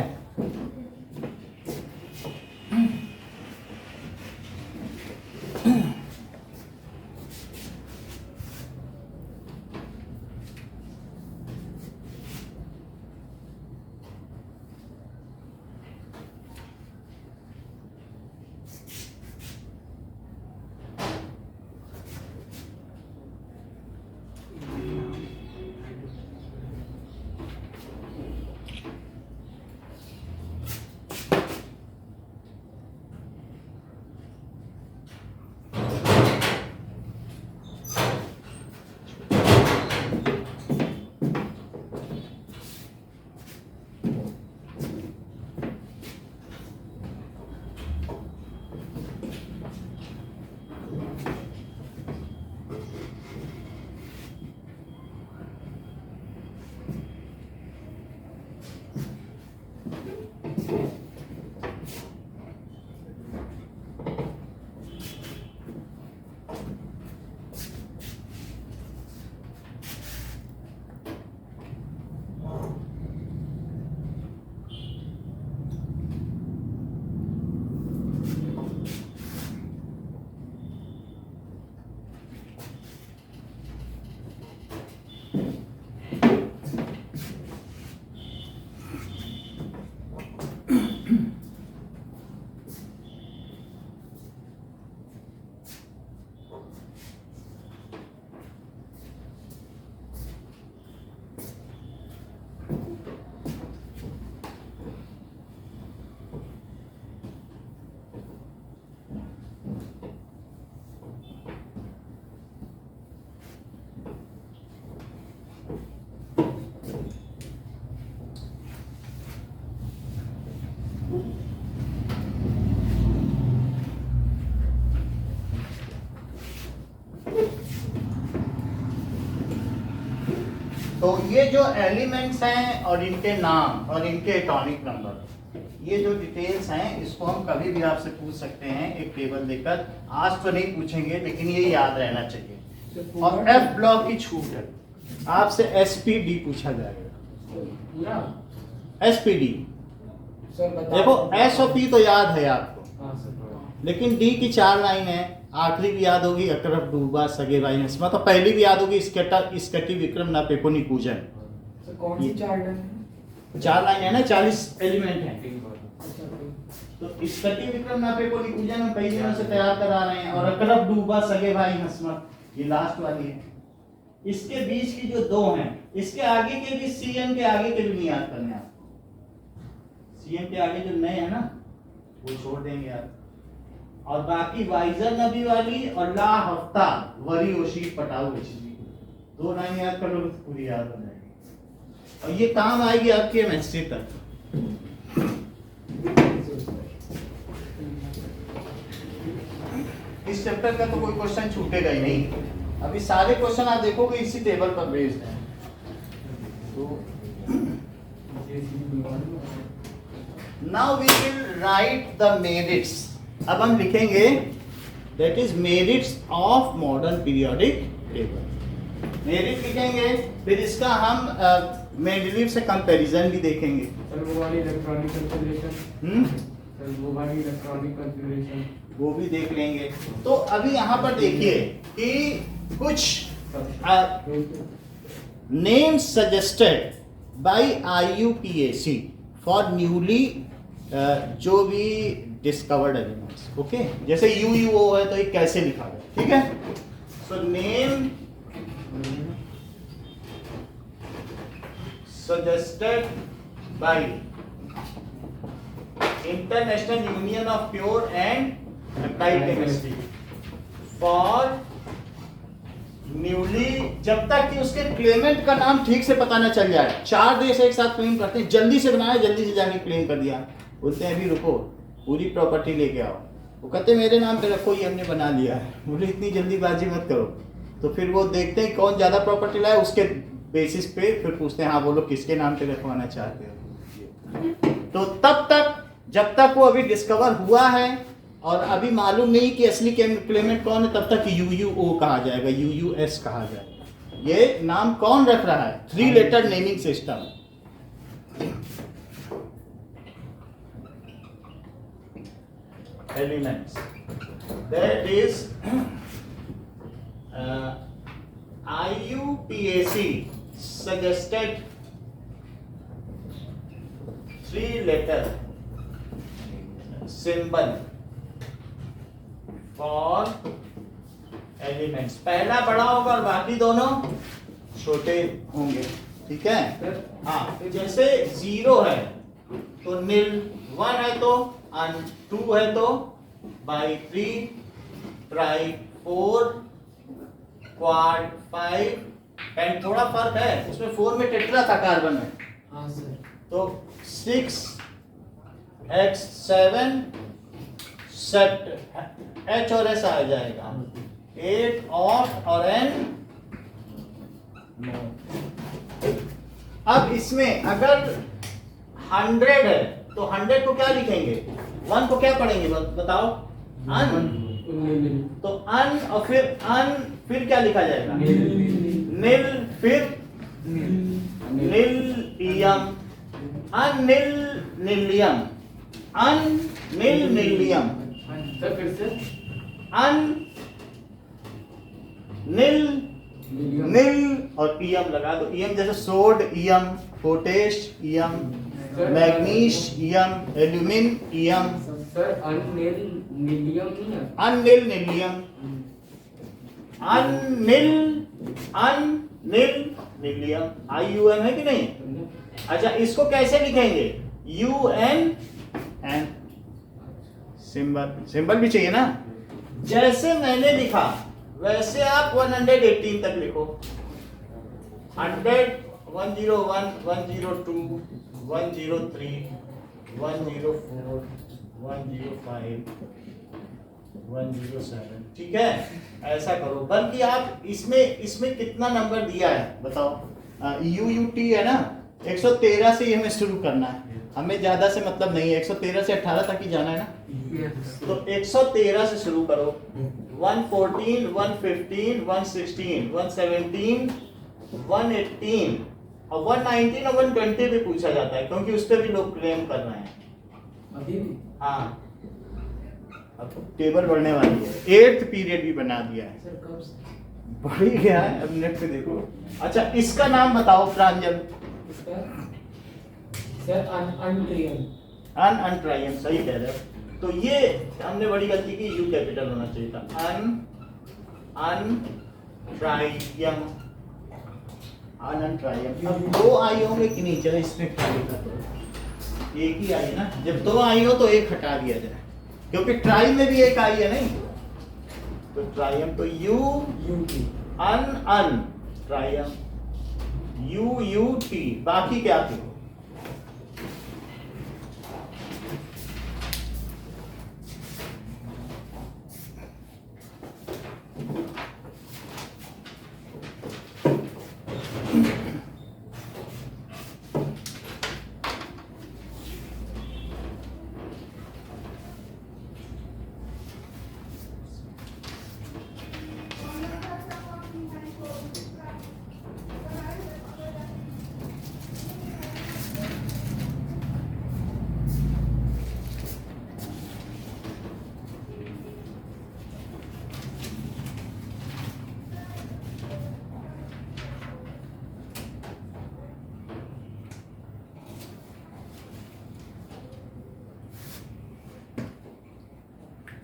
तो ये जो एलिमेंट्स हैं और इनके नाम और इनके एटॉमिक नंबर, ये जो डिटेल्स हैं इसको हम कभी भी आपसे पूछ सकते हैं एक टेबल देकर। आज तो नहीं पूछेंगे लेकिन ये याद रहना चाहिए। और एफ ब्लॉक की छूट है, आपसे एसपीडी पूछा जाएगा। पूरा एसपीडी सर बता देखो, एस और पी तो याद है आपको, हाँ सर। लेकिन डी की 4 लाइन है। आखिरी भी याद होगी, अकरफ डूबा सगे भाई नस्मा, तो पहली भी याद होगी स्कटी विक्रम ना पेपोनी पूजन। सर कौन सी चार्ट है? 4 लाइन है ना, 40 एलिमेंट है। अच्छा ठीक। तो स्कटी विक्रम ना पेपोनी पूजन हम कई दिनों से तैयार करा रहे हैं। और अकरफ डूबा सगे भाई नस्मा, ये लास्ट वाली है। इसके बीच की जो 2 हैं, इसके आगे के भी, सीएम के आगे के भी नहीं याद करने आपको। सीएम के आगे जो नए हैं ना वो छोड़ देंगे आप। और बाकी वाइजर नबी वाली और ला हफ्ता वरी ओशी पटाऊ बची, 2 लाइन याद कर लो तो पूरी याद हो जाएगी। और ये काम आएगी आपके एमएससी तक। इस चैप्टर का तो कोई क्वेश्चन छूटेगा ही नहीं। अभी सारे क्वेश्चन आप देखोगे इसी टेबल पर बेस्ड हैं। तो now we will write the merits. अब हम लिखेंगे that is merits of modern periodic table. Merit लिखेंगे, फिर इसका हम मेंडलीव से कंपैरिजन भी देखेंगे। सर वो वाली इलेक्ट्रॉनिक कंफिगरेशन, सर वो वाली इलेक्ट्रॉनिक कंफिगरेशन वो भी देख लेंगे। तो अभी यहाँ पर देखिए कि कुछ names suggested by IUPAC for newly जो भी डिस्कवर्ड एलिमेंट्स। ओके, जैसे UUO है तो ये कैसे लिखा गया, ठीक है। So name suggested by international union of pure and applied chemistry for newly, जब तक कि उसके क्लेमेंट का नाम ठीक से पता ना चल जाए। 4 देश एक साथ क्लेम करते हैं, जल्दी से बनाया, जल्दी से जाके क्लेम कर दिया। बोलते हैं अभी रुको, पूरी प्रॉपर्टी लेके आओ। वो कहते हैं मेरे नाम पे रखो, ये हमने बना लिया है। बोले इतनी जल्दीबाजी मत करो। तो फिर वो देखते हैं कौन ज्यादा प्रॉपर्टी लाए, उसके बेसिस पे फिर पूछते हैं हाँ बोलो किसके नाम पे रखवाना चाहते हो। तो तब तक जब तक वो अभी डिस्कवर हुआ है और अभी मालूम नहीं कि असली क्लेमेंट कौन है, तब तक UUO कहा जाएगा, UUS कहा जाएगा। ये नाम कौन रख रहा है? 3 letter naming system. Elements, that is IUPAC suggested 3 letter symbol for elements। पहला बड़ा होगा और बाकी दोनों छोटे होंगे, ठीक है। हाँ, जैसे 0 है तो नील, 1 है तो अन, 2 है तो बाई 3, ट्राई 4, क्वाड 5, एंड थोड़ा फर्क है उसमें, 4 में टेट्रा था कार्बन में। हाँ सर। तो 6 X 7 सेट H और S आ जाएगा, 8 और N 9। अब इसमें अगर 100 है तो 100 को क्या लिखेंगे? 1 को क्या पढ़ेंगे बताओ? अन। तो अन और फिर क्या लिखा जाएगा? नील, फिर नीलियम, अनिल नीलियम, अनिल नीलियम, सर फिर से अन नील नील और ईयम लगा दो। ईयम जैसे सोड ईयम, पोटेश ईयम, मैग्नीश ईयम, एल्यूमिन ईयम, सर अनिल नीलियम नहीं है। अनिल नीलियम, अनिल नीलियम, IUM है कि नहीं? अच्छा, इसको कैसे लिखेंगे? UN, सिंबल भी चाहिए ना। जैसे मैंने लिखा वैसे आप 118 तक लिखो। 100, 101, 102, 103, 104, 105, 107, ठीक है? ऐसा करो। बल्कि आप इसमें कितना नंबर दिया है बताओ? UUT है ना, 113 से ही हमें शुरू करना है। हमें ज्यादा से मतलब नहीं है, 113 से 18 तक ही जाना है ना। तो 113 से शुरू करो। 114, 115, 116, 117, 118 और 119 और 120 भी पूछा जाता है, क्योंकि उस पर भी लोग क्लेम कर रहे हैं अभी भी? हाँ, अब टेबल बढ़ने वाली है। 8th पीरियड भी बना दिया है। सर कब से? बढ़ ही गया है, अब नेट पे देखो। अच्छा, इसका नाम बताओ प्रांजल। इसका सर अनट्रियम। अनट्राइयम, सही कह रहे हो। तो ये हमने बड़ी गलती की, U कैपिटल होना चाहिए था। अनट्राइयम, अनट्राइयम। अब 2 आई होंगे कि नहीं? चलो इसमें क्या लिखा तो एक ही आई ना। जब 2 आई हो तो एक हटा दिया जाए, क्योंकि ट्राई में भी एक आई है नहीं। तो ट्राइयम, तो UUT, अन ट्राइयम, UUT। बाकी क्या थी?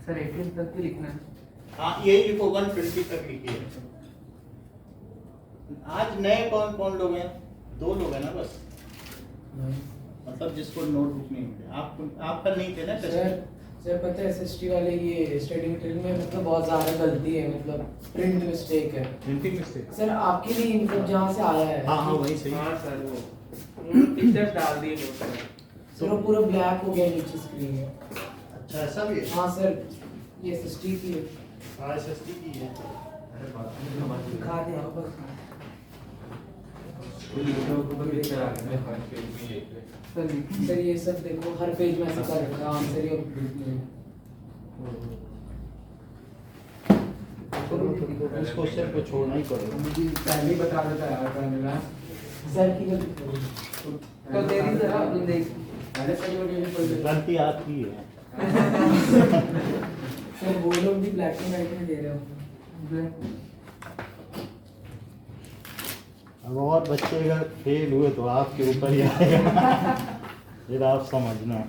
सर 18 तक ही लिखना है। हाँ, यही लिखो, 120 तक लिखिए। आज नए कौन कौन लोग हैं? 2 लोग हैं ना बस, मतलब जिसको नोटबुक नहीं मिले। आपका नहीं थे ना सर पता है SST वाले ये स्टडी मटेरियल में मतलब बहुत ज़्यादा गलती है, मतलब प्रिंट मिस्टेक है। Printing mistake. सर आपके लिए मतलब जहाँ से आया है। हाँ वही सही। हाँ सर वो पिक्चर्स डाल दिए लोग सर। सर वो पूरा ब्लैक हो गया नीचे स्क्रीन में। अच्छा, ऐसा भी है? हाँ सर, ये SST की है। हाँ, SST की है। दिखा दें आप बस। सर ये सब देखो, हर पेज में ऐसा कर रखा है, आंसर ही इस क्वेश्चन को छोड़ना ही पड़ेगा। मुझे पहले ही बता देता है यार करने सर की गलती। तो तेरी तरह तुम देख पहले से जो मुझे पढ़ गलती आपकी है। सर वो लोग भी ब्लैक एंड व्हाइट में दे रहे हो। अब और बच्चे अगर फेल हुए तो आपके ऊपर ही आएगा। फिर आप समझना।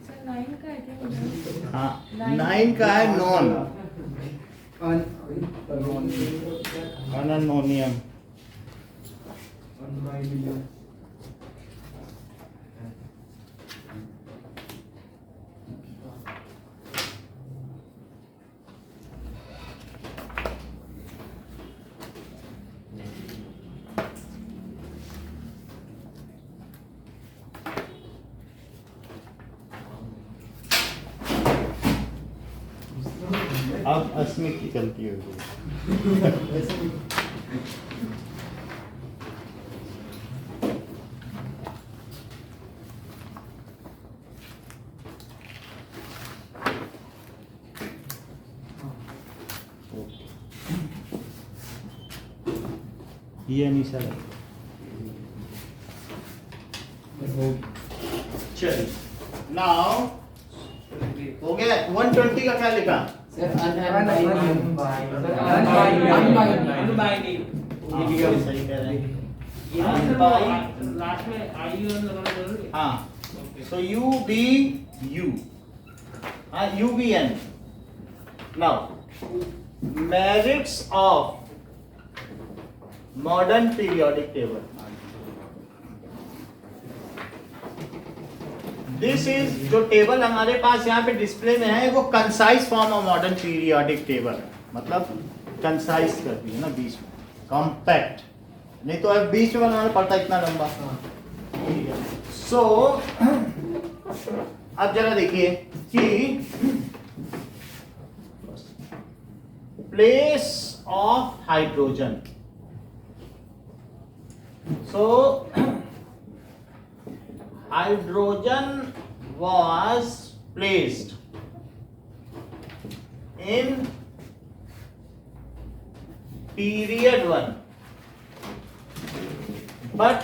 सर 9 का है क्या क्वेश्चन? हाँ, 9 का है नॉन अनोनियम। अब अस्मित की गलती होगी। ये इनिशियल है। चलिए नाउ हो गया। 120 का क्या लिखा? सर सही कह रहे हैं। लास्ट में आई लगाना जरूरी है। हाँ, so U B U, U B N. Now, merits of modern periodic table. This is जो टेबल हमारे पास यहाँ पे डिस्प्ले में है वो concise form of modern periodic table है। मतलब कंसाइज करती है ना, बीच में कॉम्पैक्ट, नहीं तो अब बीच में बनाना पड़ता इतना लंबा। सो अब जरा देखिए कि place of hydrogen. So hydrogen was placed in period 1 but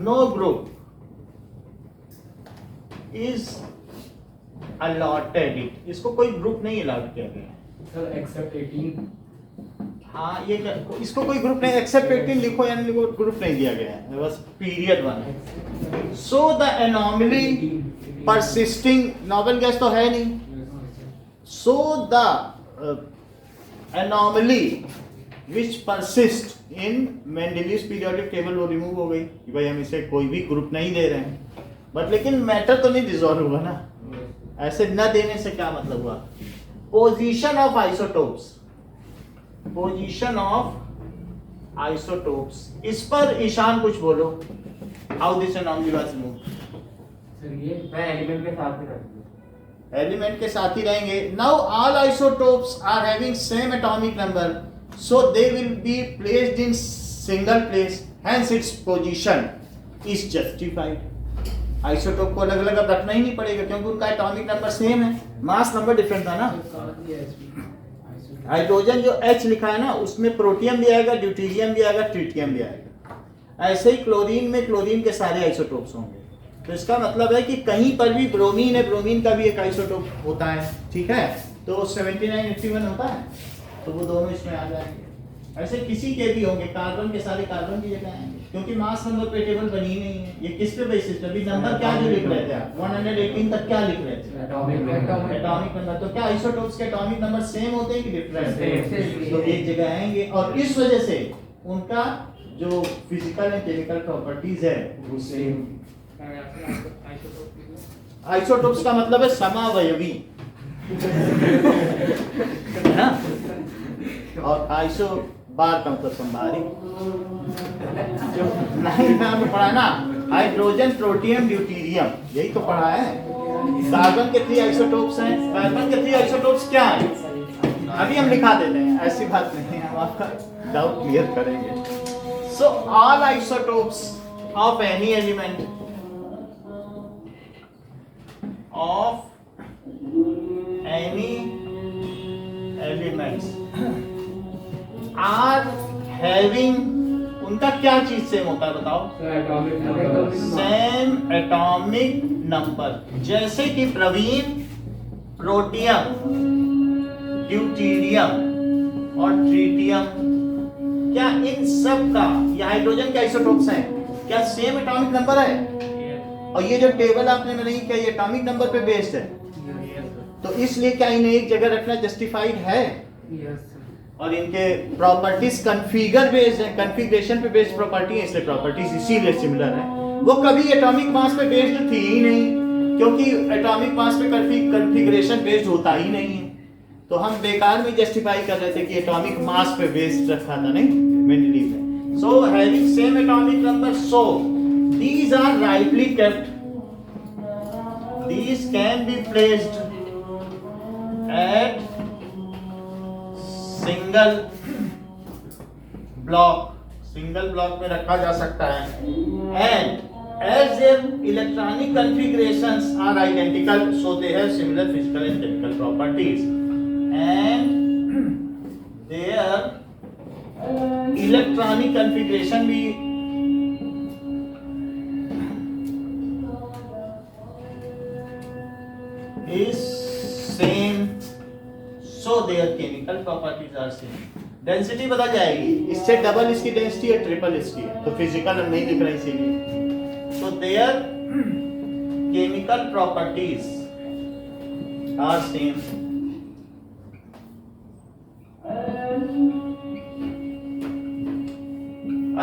no group is allotted it. इसको कोई ग्रुप नहीं अलॉट किया गया। Sir except 18। हाँ, ये क्या, इसको कोई ग्रुप नहीं, एक्सेप्ट 18 लिखो या नहीं लिखो, ग्रुप नहीं दिया गया है, बस पीरियड 1 है। So the anomaly persisting, novel guess तो है नहीं। So the anomaly which persist in Mendeleev's periodic table वो रिमूव हो गई कि भाई हम इसे कोई भी ग्रुप नहीं दे रहे हैं। बट लेकिन मैटर तो नहीं डिसॉल्व हुआ ना, ऐसे न देने से क्या मतलब हुआ? Position of isotopes, position of isotopes, इस पर ईशान कुछ बोलो। How this anomaly was removed? Sir ये मैं एलिमेंट के साथ ही रखूंगा। एलिमेंट के साथ ही रहेंगे। Now all isotopes are having same atomic number, so they will be placed in single place, hence its position is justified. Isotope को अलग अलग अब रखना ही नहीं पड़ेगा क्योंकि उनका एटॉमिक नंबर सेम है, मास नंबर डिफरेंट था ना। हाइड्रोजन जो H लिखा है ना उसमें प्रोटियम भी आएगा, ड्यूटेरियम भी आएगा, ट्रिटियम भी आएगा। ऐसे ही क्लोरीन में क्लोरीन के सारे आइसोटोप्स होंगे। तो इसका मतलब है कि कहीं पर भी ब्रोमीन है, ब्रोमीन का भी एक आइसोटोप होता है, ठीक है। तो 7981 होता है, तो वो दोनों इसमें आ जाएंगे। ऐसे किसी के भी होंगे, कार्बन के सारे कार्बन की जगह आएंगे क्योंकि मास नंबर पे टेबल बनी ही नहीं है। ये किस पे बेसिस पे? अभी नंबर क्या जो लिख रहे थे आप 118 तक क्या लिख रहे थे? Atomic number. तो क्या आइसोटोप्स के एटॉमिक नंबर सेम होते हैं कि डिफरेंट? Same। तो एक जगह आएंगे और इस वजह से उनका जो फिजिकल एंड केमिकल प्रॉपर्टीज है वो सेम। आइसोटोप्स का मतलब है समावयवी, है ना? और आइसो बार का मतलब संभारी। जो नहीं नाम में पढ़ा ना, हाइड्रोजन, प्रोटियम, ड्यूटेरियम, यही तो पढ़ा है। कार्बन के 3 आइसोटोप्स हैं। कार्बन के 3 आइसोटोप्स क्या हैं? अभी हम लिखा देते हैं, ऐसी बात नहीं है, हम आपका डाउट क्लियर करेंगे। So all isotopes of any element of any elements are having, उनका क्या चीज सेम होता है बताओ? Same atomic number. जैसे कि प्रवीण, प्रोटियम, ड्यूटेरियम और ट्रिटियम, क्या इन सब का, ये हाइड्रोजन के आइसोटोप्स हैं, क्या सेम एटॉमिक नंबर है? और ये जो टेबल आपने बनाई क्या ये एटॉमिक नंबर पे बेस्ड है? तो इसलिए क्या इन्हें एक जगह रखना जस्टिफाइड है? और इनके प्रॉपर्टीज कॉन्फ़िगर बेस्ड है, कॉन्फ़िगरेशन पे बेस्ड प्रॉपर्टी है, इसलिए प्रॉपर्टीज इसीलिए सिमिलर है। वो कभी एटॉमिक मास पे बेस्ड थी ही नहीं क्योंकि एटॉमिक मास पे कॉन्फ़िगरेशन बेस्ड होता ही नहीं है। तो हम बेकार में जस्टिफाई कर रहे थे कि एटॉमिक मास पे बेस्ड रखा था, नहीं मेंडलीव ने। So having same atomic number, so these are rightly kept. These can be placed at single block में रखा जा सकता है। And as their electronic configurations are identical, so they have similar physical and chemical properties. And their electronic configuration भी is same, so their chemical properties are same. Density बता जाएगी, इससे double इसकी डेंसिटी है, ट्रिपल इसकी है, तो physical नहीं लिख रहा इसीलिए. So their chemical properties are same.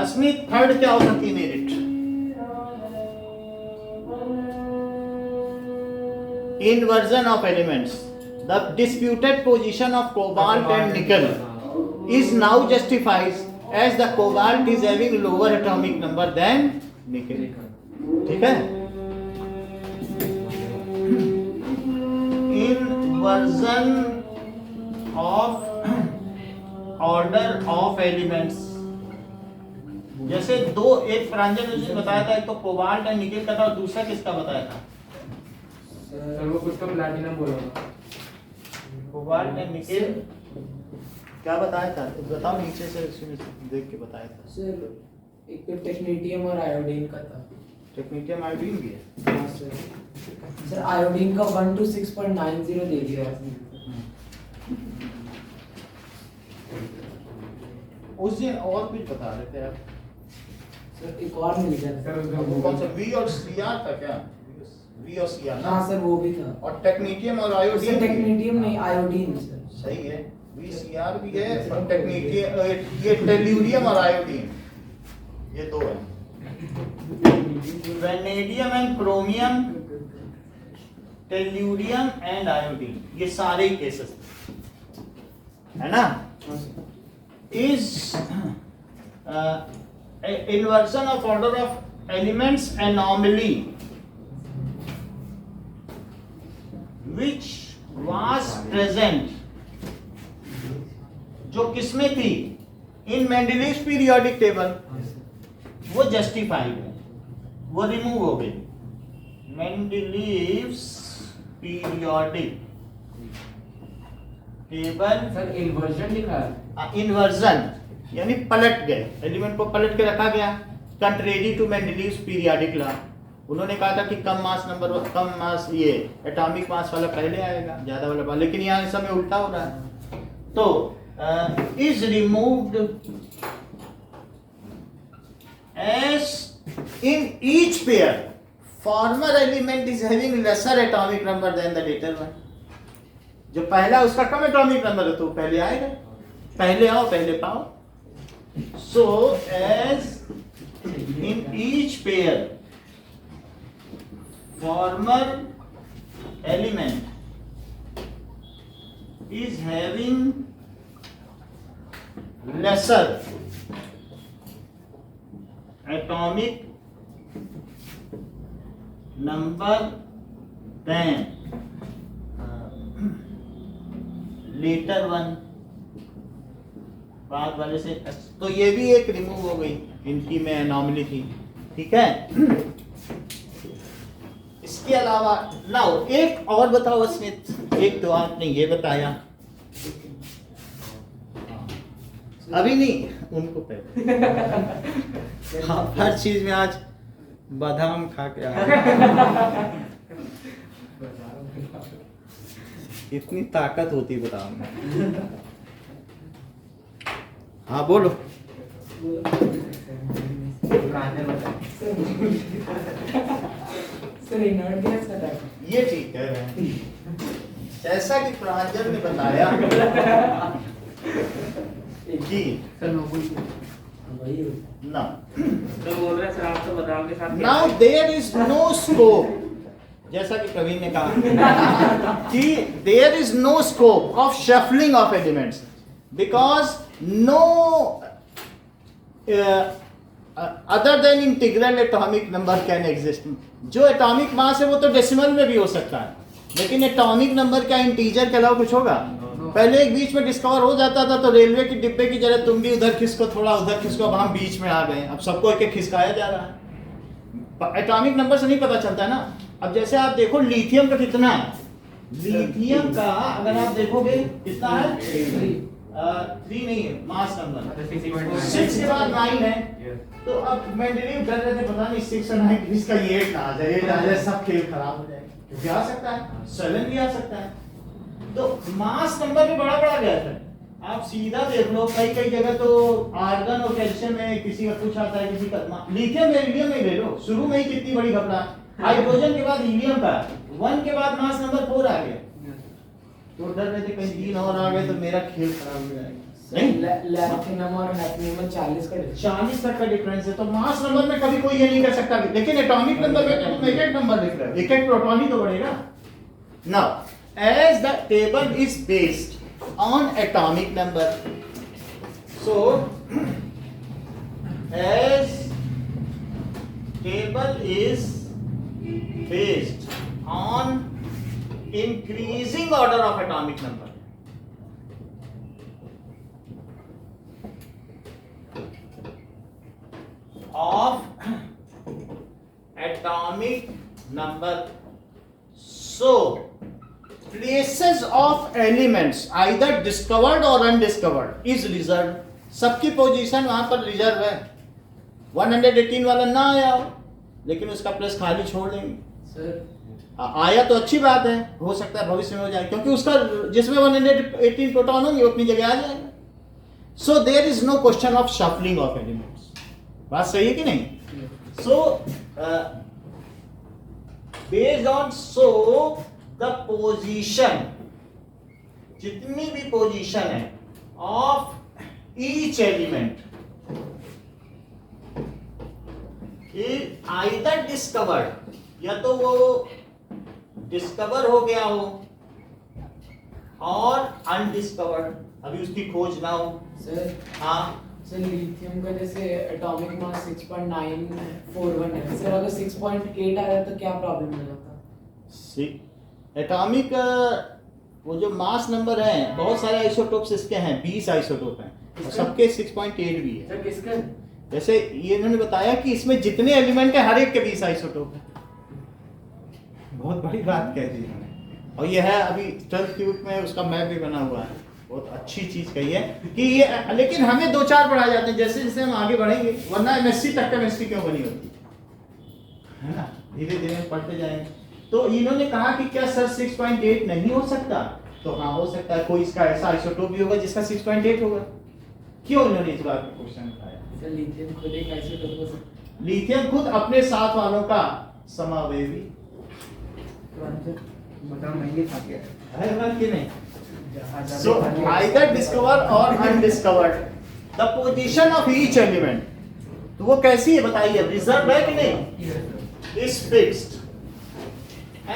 Asmit third क्या हो सकती है merit? Inversion of elements. The disputed position of cobalt and nickel is now justified as the cobalt is having lower atomic number than nickel. ठीक है? Inversion of order of elements. जैसे दो एक प्रांजल ने बताया था, एक तो कोबाल्ट एंड निकेल का था और दूसरा किसका बताया था? सर वो कुछ तो प्लैटिनम बोला था। कोबाल्ट एंड निकेल क्या बताया था? बताओ नीचे से इसमें देख के बताया था. सर एक तो टेक्नीटियम और आयोडीन का था. टेक्नीटियम आयोडीन भी है. हाँ सर. सर आयोडीन का 1 to 6.90 दे दिया. उस दिन और कुछ बता रहे थे आप. सर एक और मिल गया सर था. वो कौन सा वी और सीआर था क्या? वी और सीआर. हाँ सर वो भी था. और टेक्नीटियम और आयोडीन. सर टेक्नीटियम नहीं, आयोडीन सर. सही है. वी सीआर भी है और टेक्नीटियम, ये टेल्यूरियम और आयोडीन, ये दो है. Vanadium and chromium, tellurium and iodine, ये सारे ही केसेस है ना. Is inversion of order of elements anomaly which was present, जो किसमें थी? इन मेंडलीव्स पीरियोडिक टेबल, वो जस्टिफाइड है, वो रिमूव हो गई. Mendeleev's periodic table. Sir inversion लिखा है। इन्वर्जन यानी पलट गए, एलिमेंट को पलट के रखा गया. Contrary to Mendeleev's periodic law, उन्होंने कहा था कि कम मास ये एटॉमिक मास वाला पहले आएगा, ज्यादा वाला, लेकिन यहाँ इस समय उल्टा हो रहा है. तो is removed as in each pair former element is having lesser atomic number than the latter one. जो पहला उसका कम एटॉमिक नंबर है तो पहले आएगा. पहले आओ पहले पाओ. So as in each pair former element is having lesser atomic number than later one. बाद वाले से तो ये भी एक रिमूव हो गई, इनकी में एनॉमली थी. ठीक है. इसके अलावा नाउ एक और बताओ स्मिथ. एक तो आपने ये बताया, अभी नहीं, उनको पहले. हाँ, हर चीज में आज बादाम खा के आया. इतनी ताकत होती बादाम में. हाँ बोलो. सर इनर्ट गैस का टाइप. ये ठीक है. जैसा कि प्रांजल ने बताया कि ना, तो बोल रहे सर आप तो बादाम के साथ. Now there is no scope, जैसा कि कवि ने कहा कि there is no scope of shuffling of elements because no other than integral atomic number can exist. जो एटॉमिक मास है वो तो डेसिमल में भी हो सकता है, लेकिन एटॉमिक नंबर क्या इंटीजर के अलावा कुछ होगा? पहले एक बीच में डिस्कवर हो जाता था तो रेलवे की डिब्बे की जगह तुम भी उधर खिसको, थोड़ा उधर खिसको, अब हम बीच में आ गए. अब सबको एक एक खिसकाया जा रहा है. एटॉमिक नंबर से नहीं पता चलता है ना. अब जैसे आप देखो लिथियम का कितना है. लिथियम का अगर आप देखोगे कितना है, 3 नहीं है मास नंबर, अच्छा 6.9 6 के बाद 9 है। Yes. तो अब मैं डिलीट कर रहे थे, पता नहीं 6 और 9 किसका 8 ना आ जाए, 8 आ जाए सब खेल खराब हो जाए, क्योंकि आ सकता है 7 भी आ सकता है। तो मास नंबर भी बड़ा बड़ा गैप है, आप सीधा देख लो, कई कई जगह तो आर्गन और कैल्शियम में किसी का कुछ आता है, किसी का लिथियम में हीलियम में ले लो, शुरू में ही कितनी बड़ी घबरा, हाइड्रोजन के बाद हीलियम का 1 के बाद मास नंबर 4 आ गया, तो डर रहे थे कहीं 3 और आ गए तो मेरा खेल खराब हो जाएगा। नहीं, लैथियम और हैफनियम में 40 का difference। 40 तक का डिफरेंस है, तो मास नंबर में कभी कोई ये नहीं कर सकता, लेकिन एटॉमिक नंबर में तो तुम एक एक नंबर लिख रहे हो, एक एक प्रोटॉन ही तो बढ़ेगा। Now as the table is based on atomic number, so as table is based on increasing order of atomic number, of atomic number, so places of elements either discovered or undiscovered is reserved, सबकी position वहां पर reserve है, 118 वाला ना आया हो लेकिन उसका प्लेस खाली छोड़ देंगे। सर आया तो अच्छी बात है, हो सकता है भविष्य में हो जाए, क्योंकि उसका जिसमें 118 प्रोटॉन होंगे वो अपनी जगह आ जाएगा। So there is no question of shuffling of elements, बात सही है कि नहीं? So based on, so the position, जितनी भी पोजीशन है of each element is either discovered, या तो वो डिस्कवर हो गया हो और अनडिस्कवर्ड, अभी उसकी खोज ना हो। सर हाँ सर लिथियम का जैसे एटॉमिक मास 6.941 है सर, अगर 6.8 आ रहा तो क्या प्रॉब्लम हो जाता? एटॉमिक वो जो मास नंबर है, बहुत सारे आइसोटोप्स इसके हैं, 20 आइसोटोप हैं और सबके 6.8 भी है। सर किसका? जैसे ये इन्होंने बताया कि इसमें जितने एलिमेंट है हर एक के 20 आइसोटोप है, बहुत बड़ी बात कह दी इन्होंने, और ये है अभी 12th क्यूब में उसका मैप भी बना हुआ है, बहुत अच्छी चीज कही है कि ये, लेकिन हमें 2-4 पढ़ाए जाते हैं, जैसे जैसे हम आगे बढ़ेंगे, वरना एमएससी तक केमिस्ट्री क्यों बनी होती है ना, धीरे धीरे पढ़ते जाएंगे। तो इन्होंने कहा कि क्या सर 6.8 नहीं हो सकता? तो हाँ हो सकता है, कोई इसका ऐसा आइसोटोप भी होगा जिसका 6.8 होगा। क्यों इन्होंने इस बात का क्वेश्चन उठाया? सर लिथियम खुद एक आइसोटोप हो सकता है। लिथियम खुद अपने साथ वालों का समावेवी बताओ महंगे खा गया है ना कि नहीं? So either discover or undiscovered, the position of each element, तो वो कैसी है बताइए, रिजर्व है कि नहीं? Is fixed,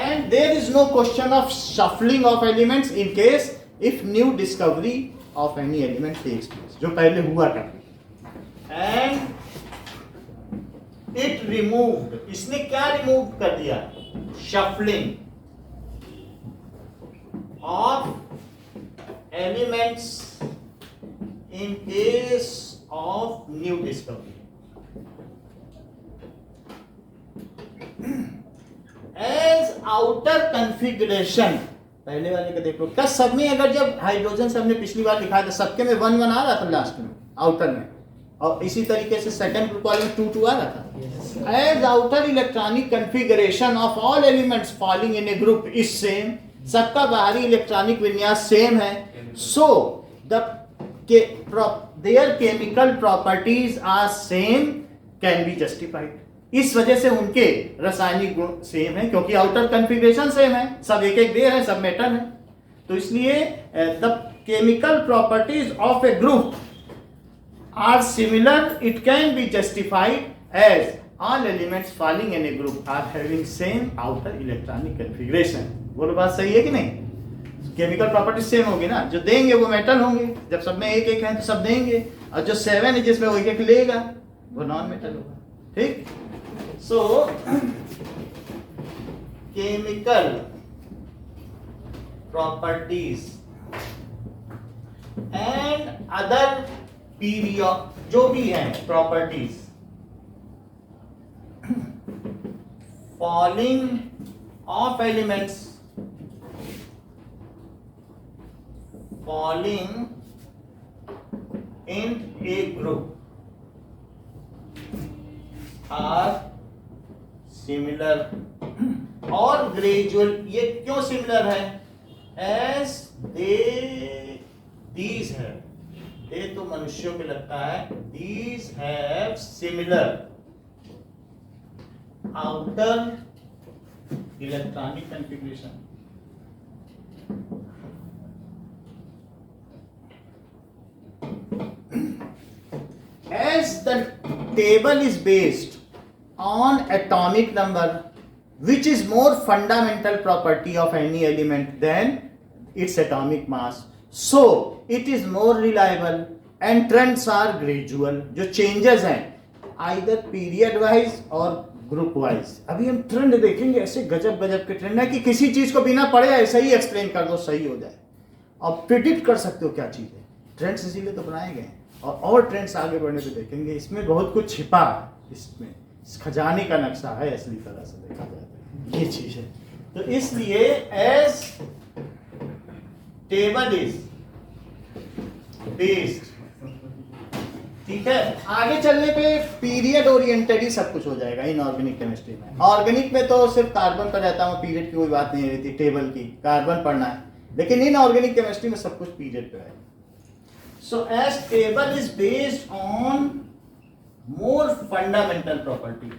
and there is no question of shuffling of elements in case if new discovery of any element takes place, जो पहले हुआ करती, and it removed, इसने क्या रिमूव कर दिया? Shuffling of elements in case of new discovery. As outer configuration, पहले वाले का देख लो, क्या सब में अगर जब हाइड्रोजन से हमने पिछली बार लिखा था सबके में 1-1 आ रहा था लास्ट में आउटर में, और इसी तरीके से सेकंड ग्रुप वाले में 2-2 आ रहा था। As outer electronic configuration of all elements falling in a group is same, सबका बाहरी इलेक्ट्रॉनिक विन्यास सेम है, so their chemical properties are same can be justified, इस वजह से उनके रासायनिक गुण सेम है, क्योंकि आउटर कॉन्फ़िगरेशन सेम है, सब एक एक देर है, सब मेटल है, तो इसलिए the chemical properties of a group are similar, it can be justified as all elements falling in a group are having same outer electronic configuration। बोलो बात सही है कि नहीं? केमिकल प्रॉपर्टी सेम होगी ना, जो देंगे वो मेटल होंगे, जब सब में एक एक है तो सब देंगे, और जो 7 है जिसमें वो एक एक लेगा वो नॉन मेटल होगा, ठीक? सो chemical properties and other period जो भी है properties falling of elements in a group are similar or gradual. ये क्यों सिमिलर है? as these have, ये तो मनुष्यों पे लगता है, these have similar outer electronic configuration. As the table is based on atomic number, which is more fundamental property of any element than its atomic mass, so it is more reliable and trends are gradual. जो changes हैं either period wise और group wise. अभी हम trend देखेंगे, ऐसे गजब गजब के ट्रेंड है कि किसी चीज को बिना पढ़े ऐसे ही एक्सप्लेन कर दो, सही हो जाए. अब प्रिडिक्ट कर सकते हो क्या चीज है. ट्रेंड्स इसीलिए तो बनाए गए हैं. और ट्रेंड्स आगे बढ़ने पे देखेंगे, इसमें बहुत कुछ छिपा है, इसमें खजाने का नक्शा है असली तरह से देखा जाए तो ये चीज है. तो इसलिए एज टेबल इज बेस्ड, ठीक है. आगे चलने पे पीरियड ओरिएंटेड ही सब कुछ हो जाएगा इनऑर्गेनिक केमिस्ट्री में. ऑर्गेनिक में तो सिर्फ कार्बन पर रहता हूँ, पीरियड की कोई बात नहीं रहती, टेबल की कार्बन पढ़ना है. लेकिन इनऑर्गेनिक केमिस्ट्री में सब कुछ पीरियड पे है. So as table is based on more fundamental property,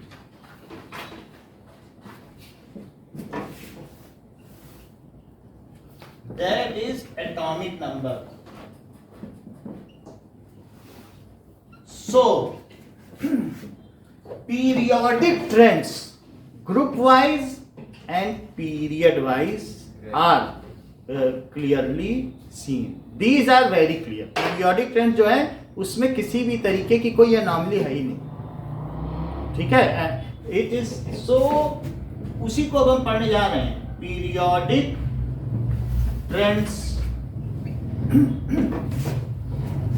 that is atomic number. So periodic trends group wise and period wise are clearly seen. These are very clear. Periodic trend जो है उसमें किसी भी तरीके की कोई अनोमली है ही नहीं, ठीक है. इट इज सो, उसी को अब हम पढ़ने जा रहे हैं. Periodic trends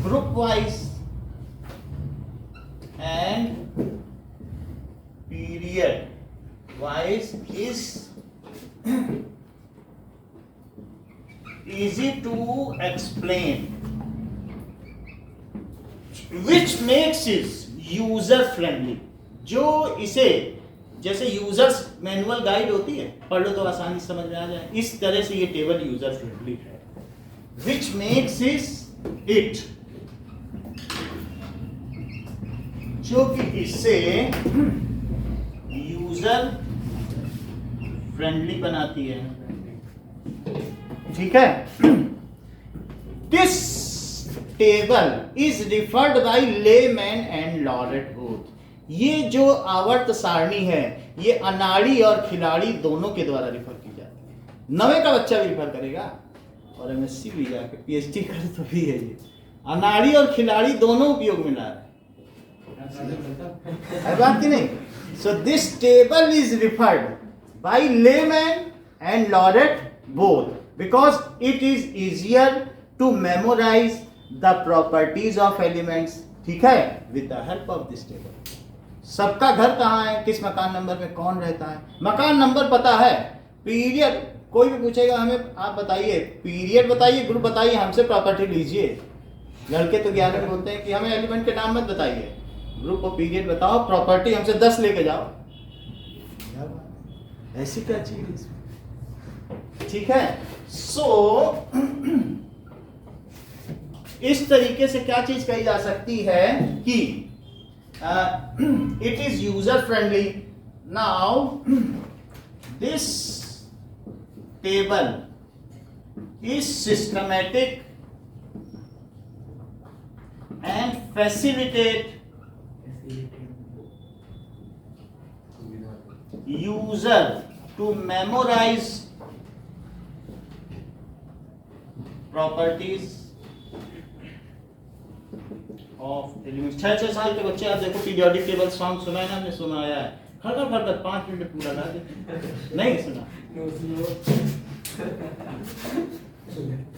group wise and period wise is easy to explain, which makes it user friendly. जो इसे जैसे यूजर्स मैनुअल गाइड होती है, पढ़ लो तो आसानी से समझ में आ जाए, इस तरह से ये टेबल यूजर फ्रेंडली है. which makes it जो कि इसे यूजर फ्रेंडली बनाती है, ठीक है. This table is referred by layman and literate both. ये जो आवर्त सारणी है ये अनाड़ी और खिलाड़ी दोनों के द्वारा रिफर की जाती है. 9वीं का बच्चा भी रिफर करेगा और एमएससी भी जाके पीएचडी करे तो भी है. ये अनाड़ी और खिलाड़ी दोनों उपयोग में ला रहे हैं, बात की नहीं. So this table is referred by layman and literate both because it is easier to memorize the properties of elements, ठीक है, with the help of this table. सबका घर कहाँ है, किस मकान नंबर में कौन रहता है, मकान नंबर पता है. पीरियड कोई भी पूछेगा हमें, आप बताइए पीरियड बताइए, ग्रुप बताइए, हमसे प्रॉपर्टी लीजिए. लड़के तो 11 में बोलते हैं कि हमें एलिमेंट के नाम मत बताइए, ग्रुप और पीरियड बताओ, प्रॉपर्टी हमसे 10 लेके जाओ. ऐसी क्या चीज, ठीक है. सो इस तरीके से क्या चीज कही जा सकती है कि it is user friendly. Now this table is systematic and facilitate user to memorise properties of elements. 6 साल के बच्चे आप देखो पीरियोडिक टेबल सॉन्ग सुना है ना, हमने सुनाया है, खड़खड़ खड़खड़ 5 मिनट पूरा गा देते. नहीं सुना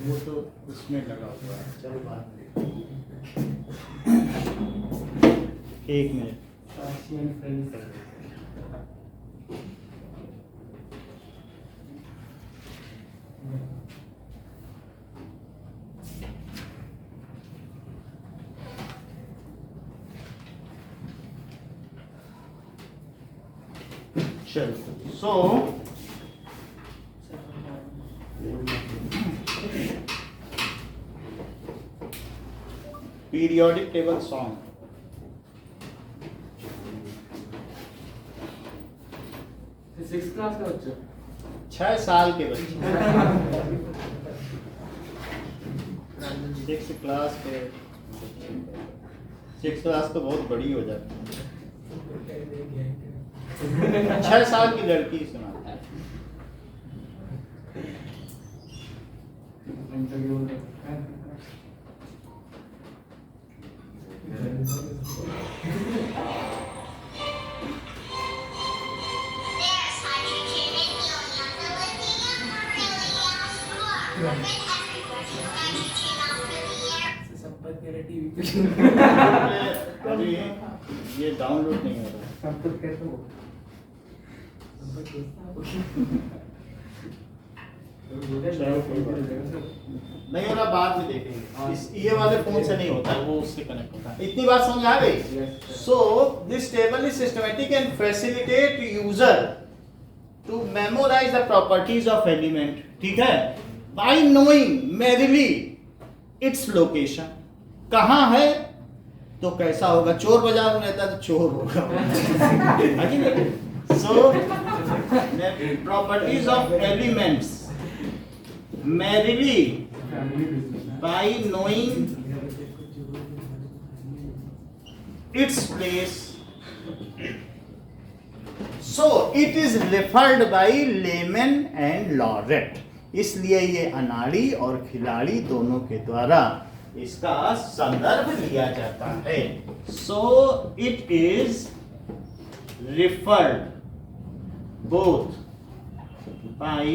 वो तो उसमें लगा हुआ है. चलो बात 1 मिनट. चलो so periodic table song six class का बच्चा 6 साल के बच्चे 6 क्लास के 6 क्लास तो बहुत बड़ी हो जाती है 6 साल की लड़की सुनाता है There's hydrogen and helium, the lithium, beryllium, fluorine, nitrogen off in the air. संपर्क मेरा टीवी पे अभी ये डाउनलोड नहीं हो रहा सब कुछ कैसे हो नहीं हो रहा बाद में देखेंगे ये वाले फोन से नहीं होता है वो उससे कनेक्ट होता है इतनी बात समझ आ गई so this table is systematic and facilitate user to memorise the properties of element ठीक है by knowing merely its location कहाँ है तो कैसा होगा चोर बाजार में रहता है तो चोर होगा so properties of elements merrily by knowing its place. So it is referred by layman and laureate. इसलिए ये अनाड़ी और खिलाड़ी दोनों के द्वारा इसका संदर्भ लिया जाता है. So it is referred both by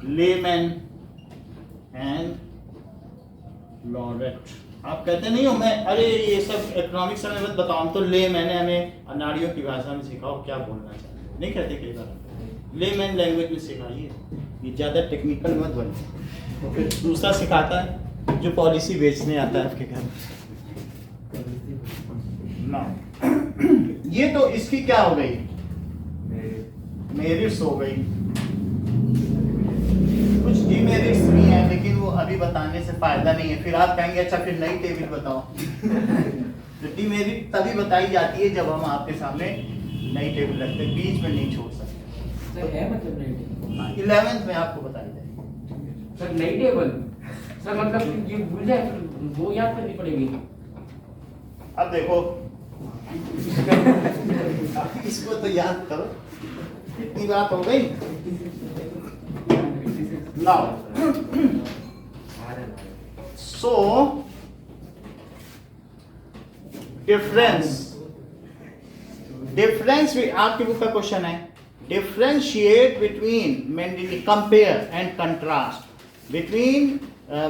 layman and laureate. आप कहते नहीं हो मैं अरे ये सब इकोनॉमिक्स में मत बताओ तो ले मैंने हमें अनाड़ियों की भाषा में सिखाओ क्या बोलना चाहते हो नहीं कहते कई बार लेमैन लैंग्वेज में सिखाइए ये ज़्यादा टेक्निकल मत बने तो फिर दूसरा सिखाता है जो पॉलिसी बेचने आता है आपके घर ना ये तो इसकी क्या हो गई मेरिट्स हो गई कुछ डिमेरिट्स भी हैं लेकिन वो अभी बताने से फायदा नहीं है फिर आप कहेंगे अच्छा फिर नई टेबल बताओ तो डिमेरिट तभी बताई जाती है जब हम आपके सामने नई टेबल रखते हैं बीच में नहीं छोड़ सकते सर है मतलब नहीं 11th में आपको बताई जाएगी सर नई टेबल सर मतलब ये भूल जाए फिर वो याद करनी पड़ेगी अब देखो इसको तो याद करो इतनी बात हो गई now so difference आपकी बुक का क्वेश्चन है differentiate between Mendeleev compare and contrast between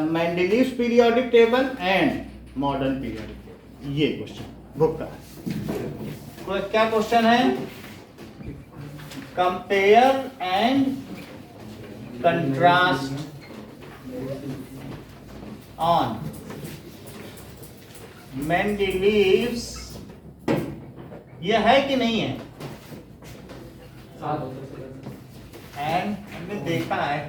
Mendeleev's periodic table and modern periodic table ये क्वेश्चन बुक का है क्या क्वेश्चन है compare and contrast on Mendeleev's ये है कि नहीं है एंड हमने देखा है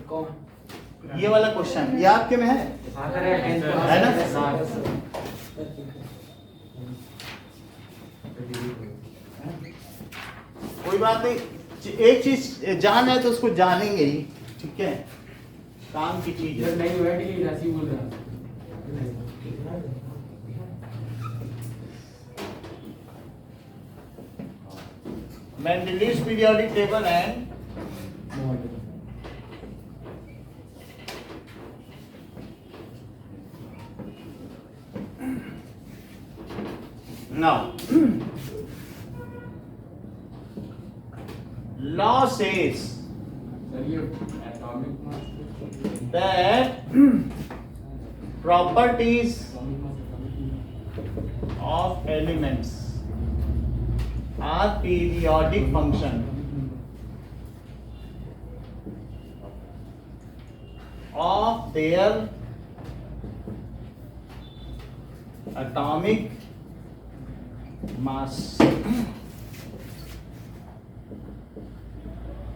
कौन ये वाला क्वेश्चन ये आपके में है है ना कोई बात नहीं एक चीज जान है तो उसको जानेंगे ही ठीक है काम की चीज है नहीं बैठ के ऐसी बोल रहा Mendeleev's periodic table and now law says sir ये atomic mass that properties of elements are periodic function of their atomic mass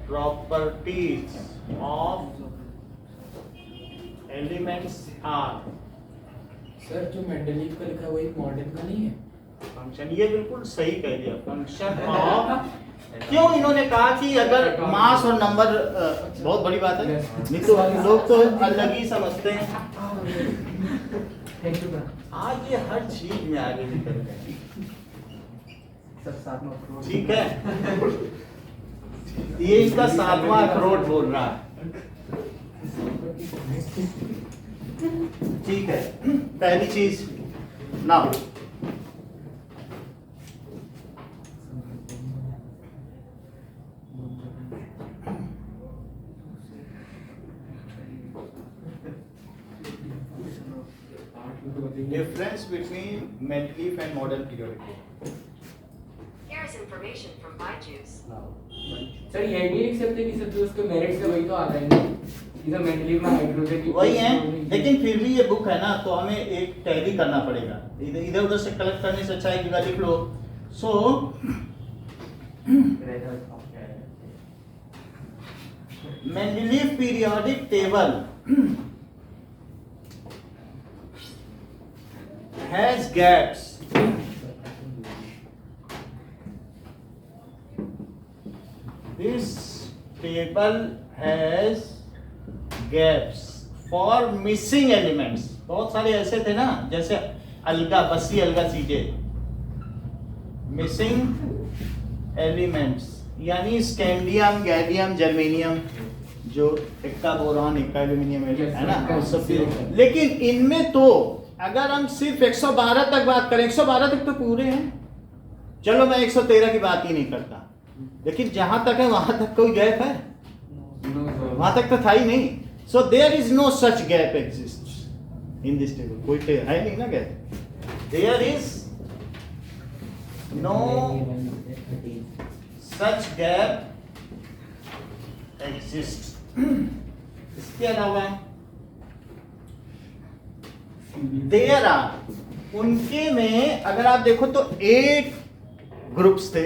properties of elements are sir जो मेंडलीव का लिखा है वही मॉडर्न का नहीं है? फंक्शन, ये बिल्कुल सही कह दिया, फंक्शन ऑफ। क्यों इन्होंने कहा कि अगर मास और नंबर बहुत बड़ी बात है, नहीं तो लोग तो अलग ही समझते हैं। थैंक यू आज ये हर चीज में आगे निकल गए, सर साथ में ठीक है। ये इनका 7वां अखरोट बोल रहा है, ठीक है। पहली चीज now difference between Mendeleev and modern periodic table. Here's information from Byju's. Sir ये नहीं लिख सकते कि सब जो उसके मेरिट्स है वही तो आ रहा है ना, इधर मेंडलीव में हाइड्रोजन की वही है, लेकिन फिर भी ये बुक है ना, तो हमें एक टैली करना पड़ेगा। इधर उधर से कलेक्ट करने से अच्छा है कि लिख लो। सो Mendeleev periodic table has gaps. This table has gaps for missing elements. बहुत सारे ऐसे थे ना, जैसे अलगा बसी अलगा चीजें, मिसिंग एलिमेंट्स, यानी स्कैंडियम, गैलियम, जर्मेनियम, जो इक्का बोरॉन, इक्का एल्यूमिनियम है ना, वो सब भी। लेकिन इनमें तो अगर हम सिर्फ 112 तक बात करें, 112 तक तो पूरे हैं, चलो मैं 113 की बात ही नहीं करता, लेकिन जहां तक है वहां तक कोई गैप है? वहां तक तो था ही नहीं। So there is no such gap exist in this table, कोई है नहीं ना gap, there is no such gap exist. इसके अलावा देयर आर, उनके में अगर आप देखो तो 8 ग्रुप्स थे,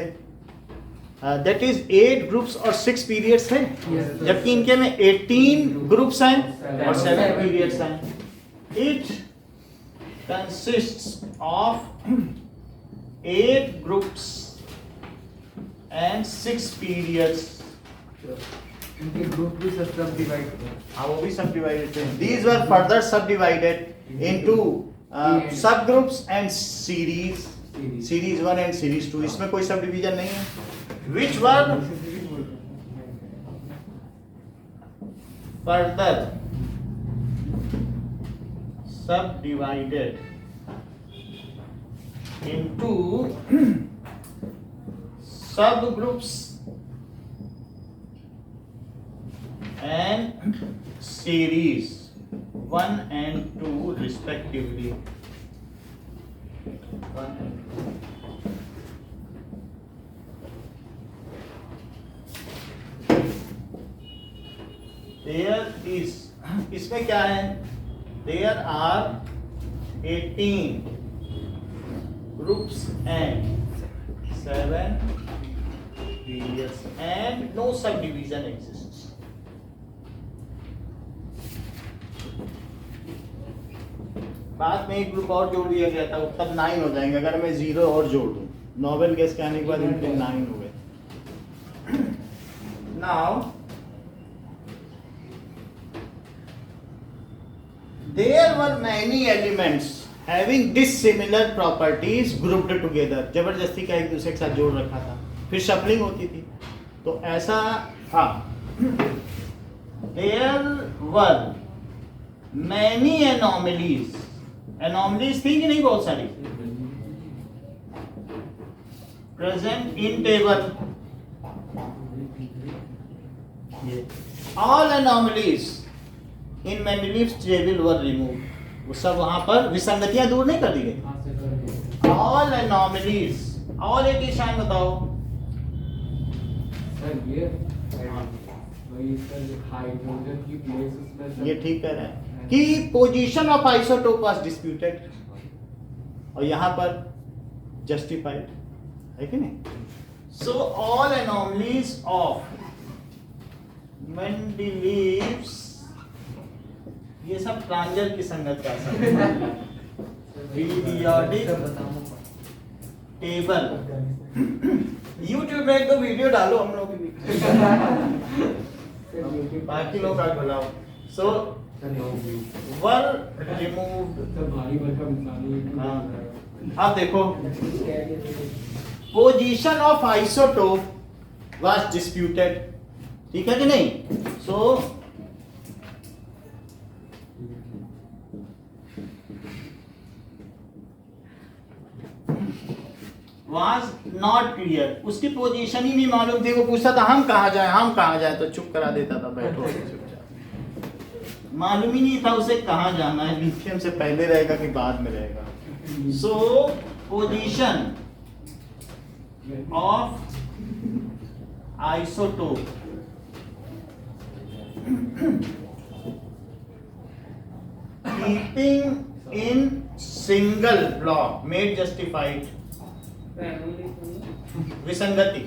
दैट इज 8 ग्रुप्स और 6 पीरियड्स थे, जबकि इनके में 18 ग्रुप्स हैं और 7 पीरियड्स हैं। It consists of 8 groups and 6 periods. इनके ग्रुप भी सब डिवाइड थे। हाँ, वो भी सब डिवाइडेड थे। These were further subdivided into subgroups and series, series 1 and series 2। इसमें कोई सब डिवीजन नहीं है। Which were further subdivided into subgroups and series 1 and 2 respectively. 1 and 2. There is, इसमें क्या है? There are 18 groups and 7 periods and no subdivision exists. बाद में एक ग्रुप और जोड़ दिया गया था, तब 9 हो जाएंगे अगर मैं 0 और जोड़ दूं। नोबेल गैस के आने के बाद इनके 9 हो गए। Now there were many elements having dissimilar properties grouped together। जबरदस्ती का एक दूसरे के साथ जोड़ रखा था, फिर शफलिंग होती थी, तो ऐसा था। there were many anomalies, anomalies थी कि नहीं बहुत सारी, present in table। all anomalies in Mendeleev's table were removed। वो सब वहां पर विसंगतियां दूर नहीं कर दी गई। all anomalies, और एक निशान बताओ। सर ये वही सर हाइड्रोजन की प्लेस उसमें ये ठीक कह रहे हैं कि position of isotope was disputed, और यहां पर जस्टिफाइड है कि नहीं। सो ऑल एनोमलीज ऑफ मेंडेलीव्स, ये सब प्रांजल की संगत का सब पीरियोडिक टेबल। YouTube में तो वीडियो डालो हम लोग की भी, बाकी लोग का बुलाओ। सो वर रिमूव्ड। अब देखो position of isotope was disputed, ठीक है कि नहीं? सो वाज नॉट क्लियर, उसकी पोजीशन ही नहीं मालूम थी। वो पूछता था हम कहाँ जाए, हम कहाँ जाए, तो चुप करा देता था, बैठो चुपचाप। मालूम ही नहीं था उसे कहाँ जाना है, लिथियम से पहले रहेगा कि बाद में रहेगा। सो position of isotope keeping in single block made justified. विसंगति,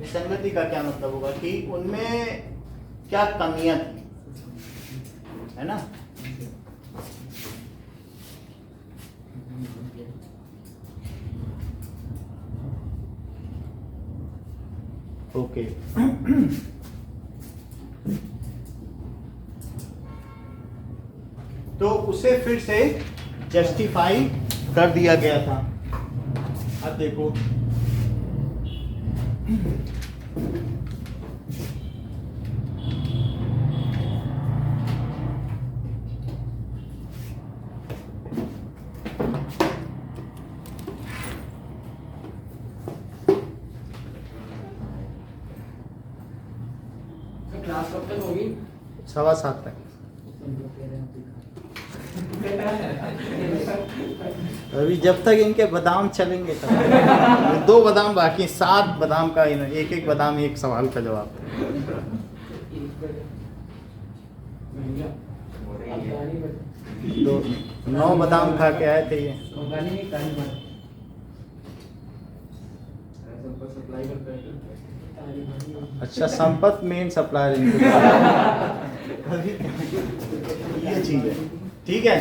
विसंगति का क्या मतलब होगा कि उनमें क्या कमियां थी, है ना? ओके तो उसे फिर से जस्टिफाई कर दिया गया था। अब देखो क्लास कब तक होगी? 7:15 तक। अभी जब तक इनके बादाम चलेंगे तब 2 बादाम बाकी, 7 बादाम का, एक एक बादाम एक सवाल का जवाब। तो 9 बादाम खा के आए थे ये। अच्छा, संपत मेन सप्लायर ये चीज है, ठीक है?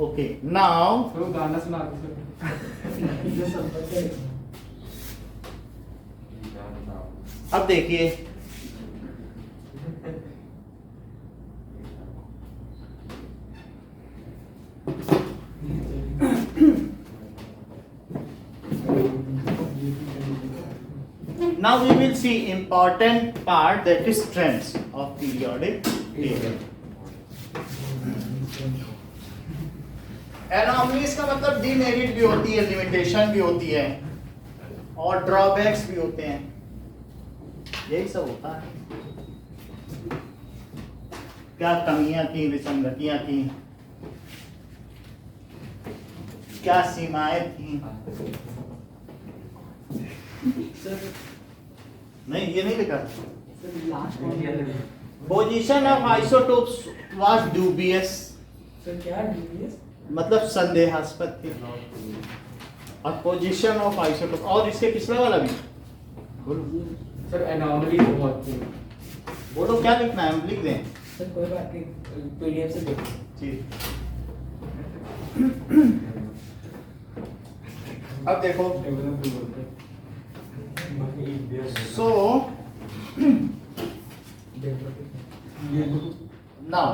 ओके नाउ गाना सुना अब देखिए now we will see important part, that is strengths of periodic table. Anomalies का मतलब डीमेरिट भी होती है, लिमिटेशन भी होती है और ड्रॉबैक्स भी होते हैं, यही सब होता है। क्या कमियां थी, विसंगतियां थी, क्या सीमाएं थी। नहीं ये नहीं लिखा। Position of isotopes was dubious, sir क्या डीवीएस? मतलब संदेहास्पद थी। और पोजीशन ऑफ आइसोटोप, और इसके पिछले वाला भी बोलो। सर एनॉमली बहुत थी। बोलो क्या लिखना है, हम लिख दें। सर कोई बात नहीं, पीडीएफ से देखो। ठीक। अब देखो so now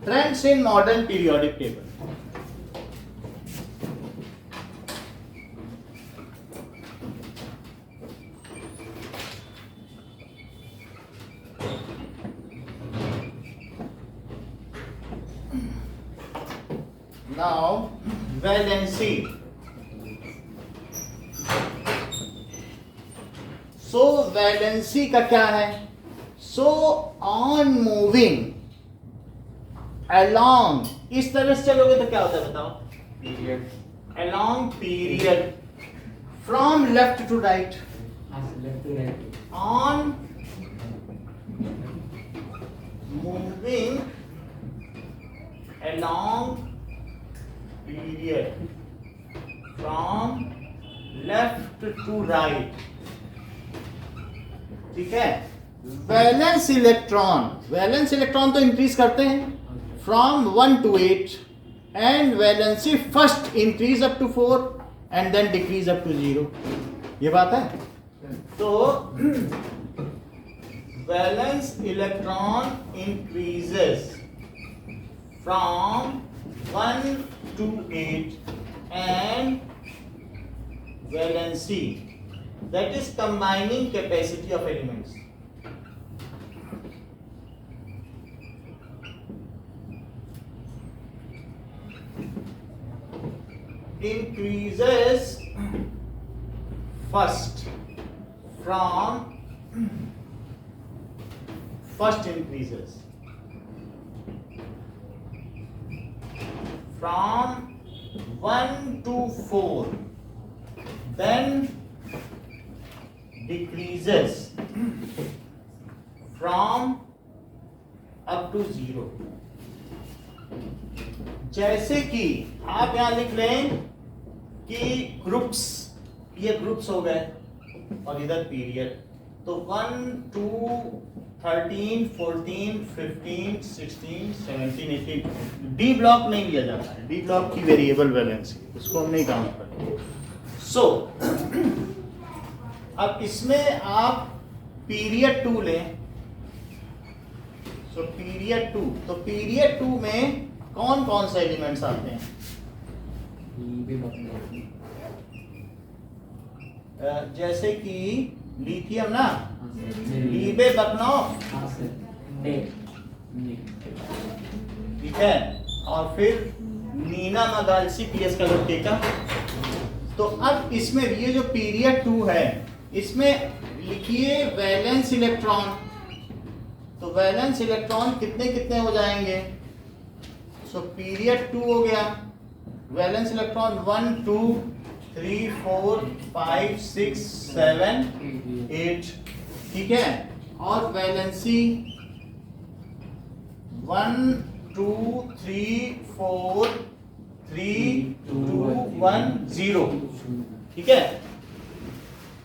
trends in modern periodic table. Now valency. So valency का क्या है? So on moving along, इस तरह से चलोगे तो क्या होता है बताओ? Period Along period from left to right left to right on along period from left to right. ठीक है. वैलेंस इलेक्ट्रॉन तो इंक्रीज करते हैं from 1 to 8 and valency first increase up to 4 and then decrease up to 0. ये बात है. तो valence electron increases from 1 to 8 and valency, that is combining capacity of elements, increases first increases from 1 to 4, then decreases from up to 0. जैसे कि आप यहां लिख लें कि ग्रुप्स, ये ग्रुप्स हो गए और इधर पीरियड, तो 1 2 13 14 15 16 17 18 डी ब्लॉक नहीं लिया जाता है. डी ब्लॉक की वेरिएबल वैलेंसी, उसको हम नहीं काउंट करते. सो अब इसमें आप पीरियड 2 लें. सो पीरियड 2, तो पीरियड 2 में कौन कौन से एलिमेंट्स आते हैं? जैसे कि लिथियम ना, लीबे बकनॉफ, ठीक है, और फिर नीना मगालसी पीएस का का. तो अब इसमें ये जो पीरियड 2 है, इसमें लिखिए वैलेंस इलेक्ट्रॉन. तो वैलेंस इलेक्ट्रॉन कितने कितने हो जाएंगे? सो पीरियड 2 हो गया, वैलेंस इलेक्ट्रॉन 1 2 3 4 5 6 7 8, ठीक है. और वैलेंसी 1 2 3 4 3 2 1 0, ठीक है.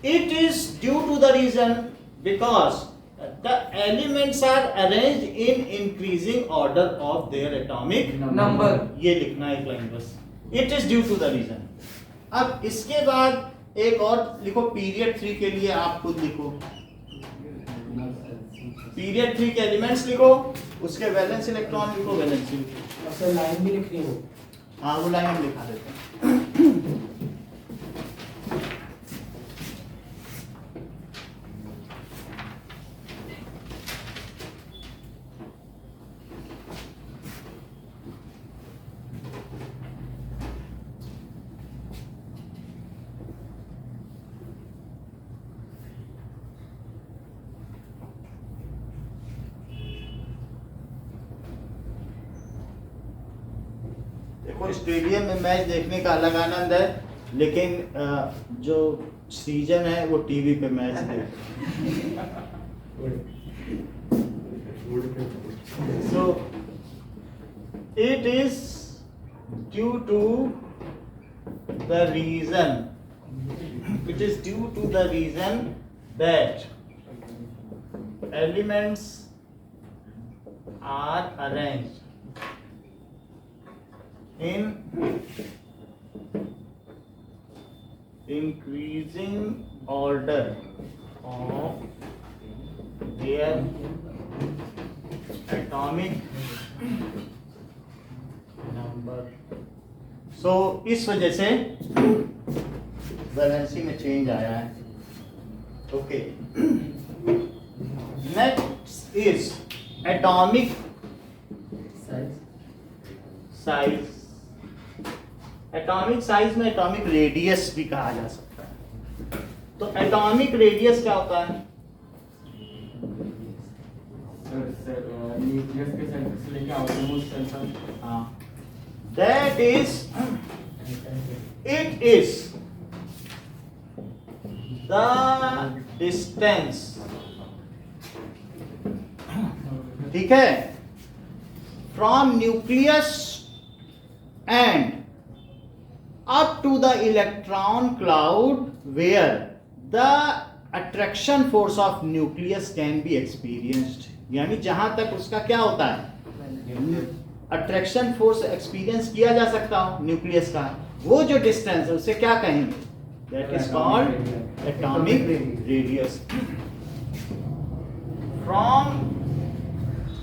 It is due to the reason because the elements are arranged in increasing order of their atomic number. ये लिखना है एक लाइन बस. It is due to the reason. अब इसके बाद एक और लिखो पीरियड 3 के लिए. आप खुद लिखो पीरियड 3 के एलिमेंट्स लिखो, उसके वैलेंस इलेक्ट्रॉन लिखो, वैलेंसी लिखो. और सर लाइन भी लिखनी हो. हाँ वो लाइन हम लिखा देते हैं. देखो स्टेडियम में मैच देखने का अलग आनंद है, लेकिन जो सीजन है वो टीवी पे मैच देख. So it is due to the reason, it is due to the reason that elements are arranged in increasing order of their atomic number. So इस वजह से वैलेंसी में चेंज आया है. Okay, next is atomic size. Atomic size में atomic radius भी कहा जा सकता है. तो एटॉमिक रेडियस क्या होता है? न्यूक्लियस के सेंटर से लेके आउटरमोस्ट सेंटर. हाँ, that is it is the distance, ठीक है, from nucleus and up to the electron cloud where the attraction force of nucleus can be experienced. यानी जहां तक उसका क्या होता है, अट्रैक्शन फोर्स एक्सपीरियंस किया जा सकता हो न्यूक्लियस का, वो जो डिस्टेंस है उसे क्या कहेंगे, that is called atomic radius. From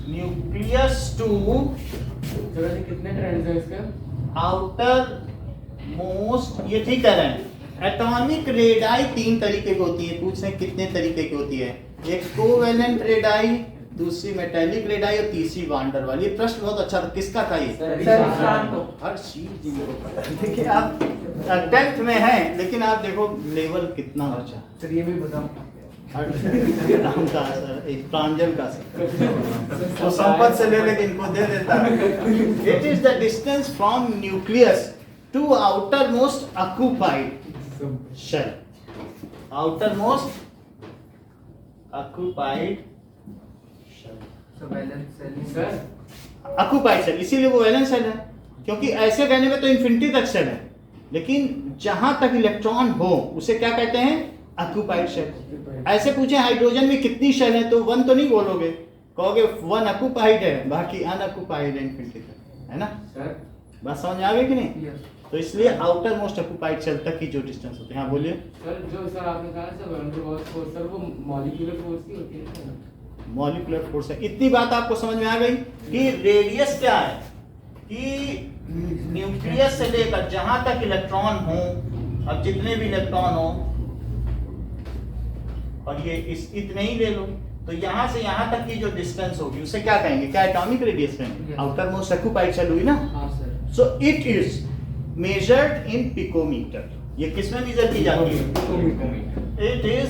nucleus to चलो जी, कितने ट्रेंड्स हैं इसके? आउटर मोस्ट, ये ठीक कह रहे हैं. एटॉमिक रेडाई 3 तरीके की होती है. पूछ रहे हैं कितने तरीके की होती है. एक कोवेलेंट रेडाई, दूसरी मेटेलिक रेडाई और तीसरी वांडर वाली. ये प्रश्न बहुत अच्छा था. किसका था ये? हर चीज जिनको पता है. देखिए आप 10th में हैं, लेकिन आप देखो लेवल कितना अच्छा. सर ये भी बताओ. नाम का सर, एक प्रांजल का सर, तो संपत से ले लेके इनको दे देता. It is the distance from nucleus to outer most occupied shell. Outer most occupied sir occupied shell, इसीलिए वो वैलेंस सेल है. क्योंकि ऐसे कहने में तो इंफिनिटी तक सेल है, लेकिन जहां तक इलेक्ट्रॉन हो उसे क्या कहते हैं, ऑक्यूपाइड सेल. ऐसे पूछे हाइड्रोजन में कितनी शेल है तो 1 तो नहीं बोलोगे, कहोगे 1 ऑक्यूपाइड है, बाकी अनऑक्यूपाइड है इंफिनिटी तक, है ना. सर बात समझ में आ गई कि नहीं. तो इसलिए आउटर मोस्ट ऑक्यूपाइड सेल तक की जो डिस्टेंस होते हैं. हाँ बोलिए. सर जो सर आपने कहा sir one two force, sir वो मॉलिक्यूलर फोर्स की होती है ना? मॉलिक्यूलर फोर्स है. इतनी बात आपको समझ में आ गई कि रेडियस क्या है, कि न्यूक्लियस से लेकर जहां तक इलेक्ट्रॉन हो, अब जितने भी इलेक्ट्रॉन हो, और ये इतने ही ले लो, तो यहां से यहां तक की जो डिस्टेंस होगी उसे क्या कहेंगे, क्या एटॉमिक रेडियस कहेंगे. आउटर मोस्ट ऑक्यूपाइड सेल हुई ना. हाँ sir. So it is measured in picometre. ये किसमें मेजर की जाती है, it is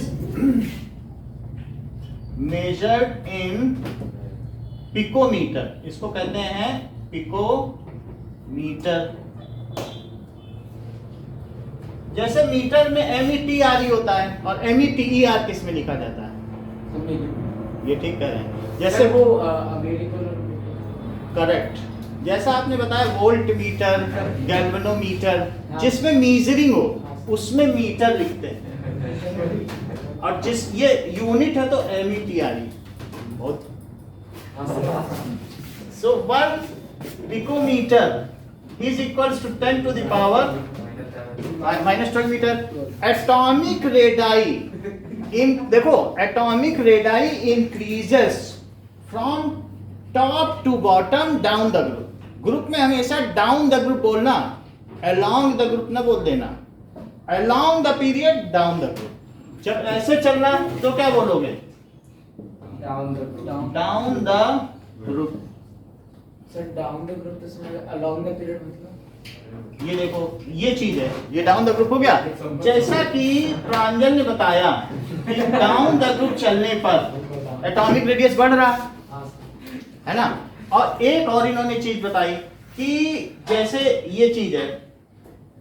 measured in picometre. इसको कहते हैं पिकोमीटर. जैसे मीटर में METR होता है और METER किस में लिखा जाता है, ये ठीक कह रहे हैं. जैसे सर वो अमेरिकन, करेक्ट. जैसा आपने बताया वोल्ट मीटर, गैल्वेनोमीटर, जिसमें मीजरिंग हो उसमें मीटर लिखते हैं, और जिस ये यूनिट है तो METR. बहुत. So 1 picometre is equals to 10 to the power -12 metre. Atomic radii in, देखो atomic radii increases from top to bottom down the group. Group में हमेशा डाउन द ग्रुप बोलना, अलोंग द ग्रुप ना बोल देना. Along the period down the group. जब ऐसे चलना तो क्या बोलोगे, down the down the group. Sir down the group तो समझ, अलोंग द पीरियड मतलब. ये देखो ये चीज है, ये डाउन द ग्रुप हो गया. जैसा कि प्रांजल ने बताया कि डाउन द ग्रुप चलने पर एटॉमिक रेडियस बढ़ रहा है ना. और एक और इन्होंने चीज बताई कि जैसे ये चीज है,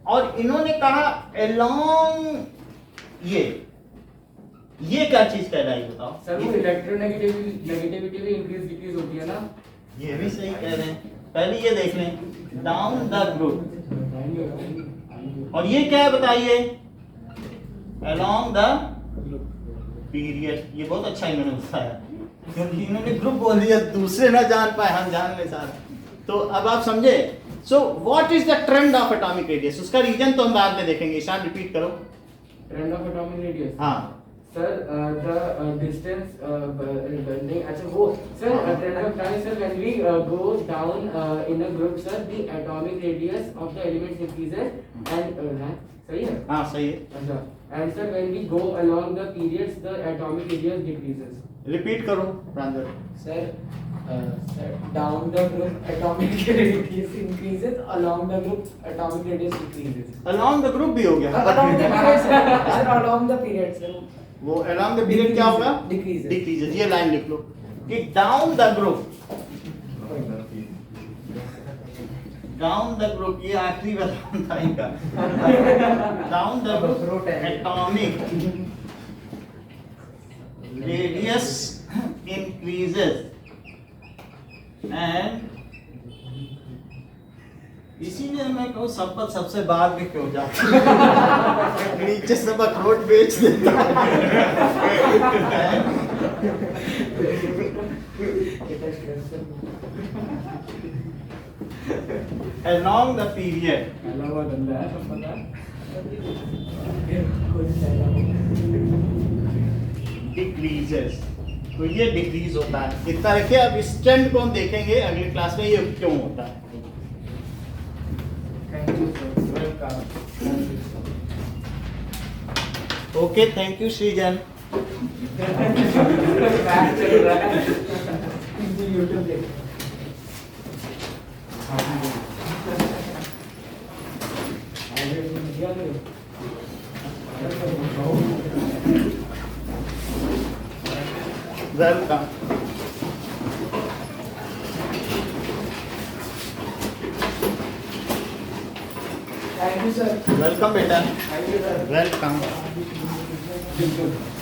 और इन्होंने कहा अलोंग ये क्या चीज कहलाई, बताओ. सर वो इलेक्ट्रोनेगेटिविटी भी इंक्रीज डिक्रीज होती है ना. ये भी सही कह रहे हैं. पहले ये देख लें, डाउन द ग्रुप, और ये क्या है बताइए, अलोंग द पीरियड. ये बहुत अच्छा इन्होंने बताया, क्योंकि इन्होंने ग्रुप बोल दिया, दूसरे ना जान पाए, हम जान ले सारा. तो अब आप समझे. So what is the trend of atomic radius, उसका रीजन तो हम बाद में देखेंगे. ईशान रिपीट करो. Trend of atomic radius. हाँ सर द डिस्टेंस नहीं, अच्छा वो sir trend of time sir when we go down in a group sir the atomic radius of the elements increases and सही है. हाँ सही है. अच्छा, and sir when we go along the periods the atomic radius decreases. Repeat करो Pranjal. Sir down the group atomic radius increases, along the group atomic radius decreases. Along the group भी हो गया. Along the period sir, along the period sir. वो along the period क्या होगा, Decreases. Decreases. ये line लिख लो कि down the group, down the group, ये आखिरी बताऊं था इनका. Down the group atomic radius increases and इसीलिए मैं कहूँ संपत सबसे बाद में क्यों जाता नीचे सब अखरोट बेच देता along the period पहला हुआ गंदा है सब पता है decreases तो ये डिक्रीज होता है इतना रखिए अब इस ट्रेंड को हम देखेंगे अगली क्लास में ये क्यों होता है thank you sir welcome okay thank you सृजन बैच चल रहा है यूट्यूब देख welcome thank you sir welcome बेटा थैंक यू सर वेलकम बिल्कुल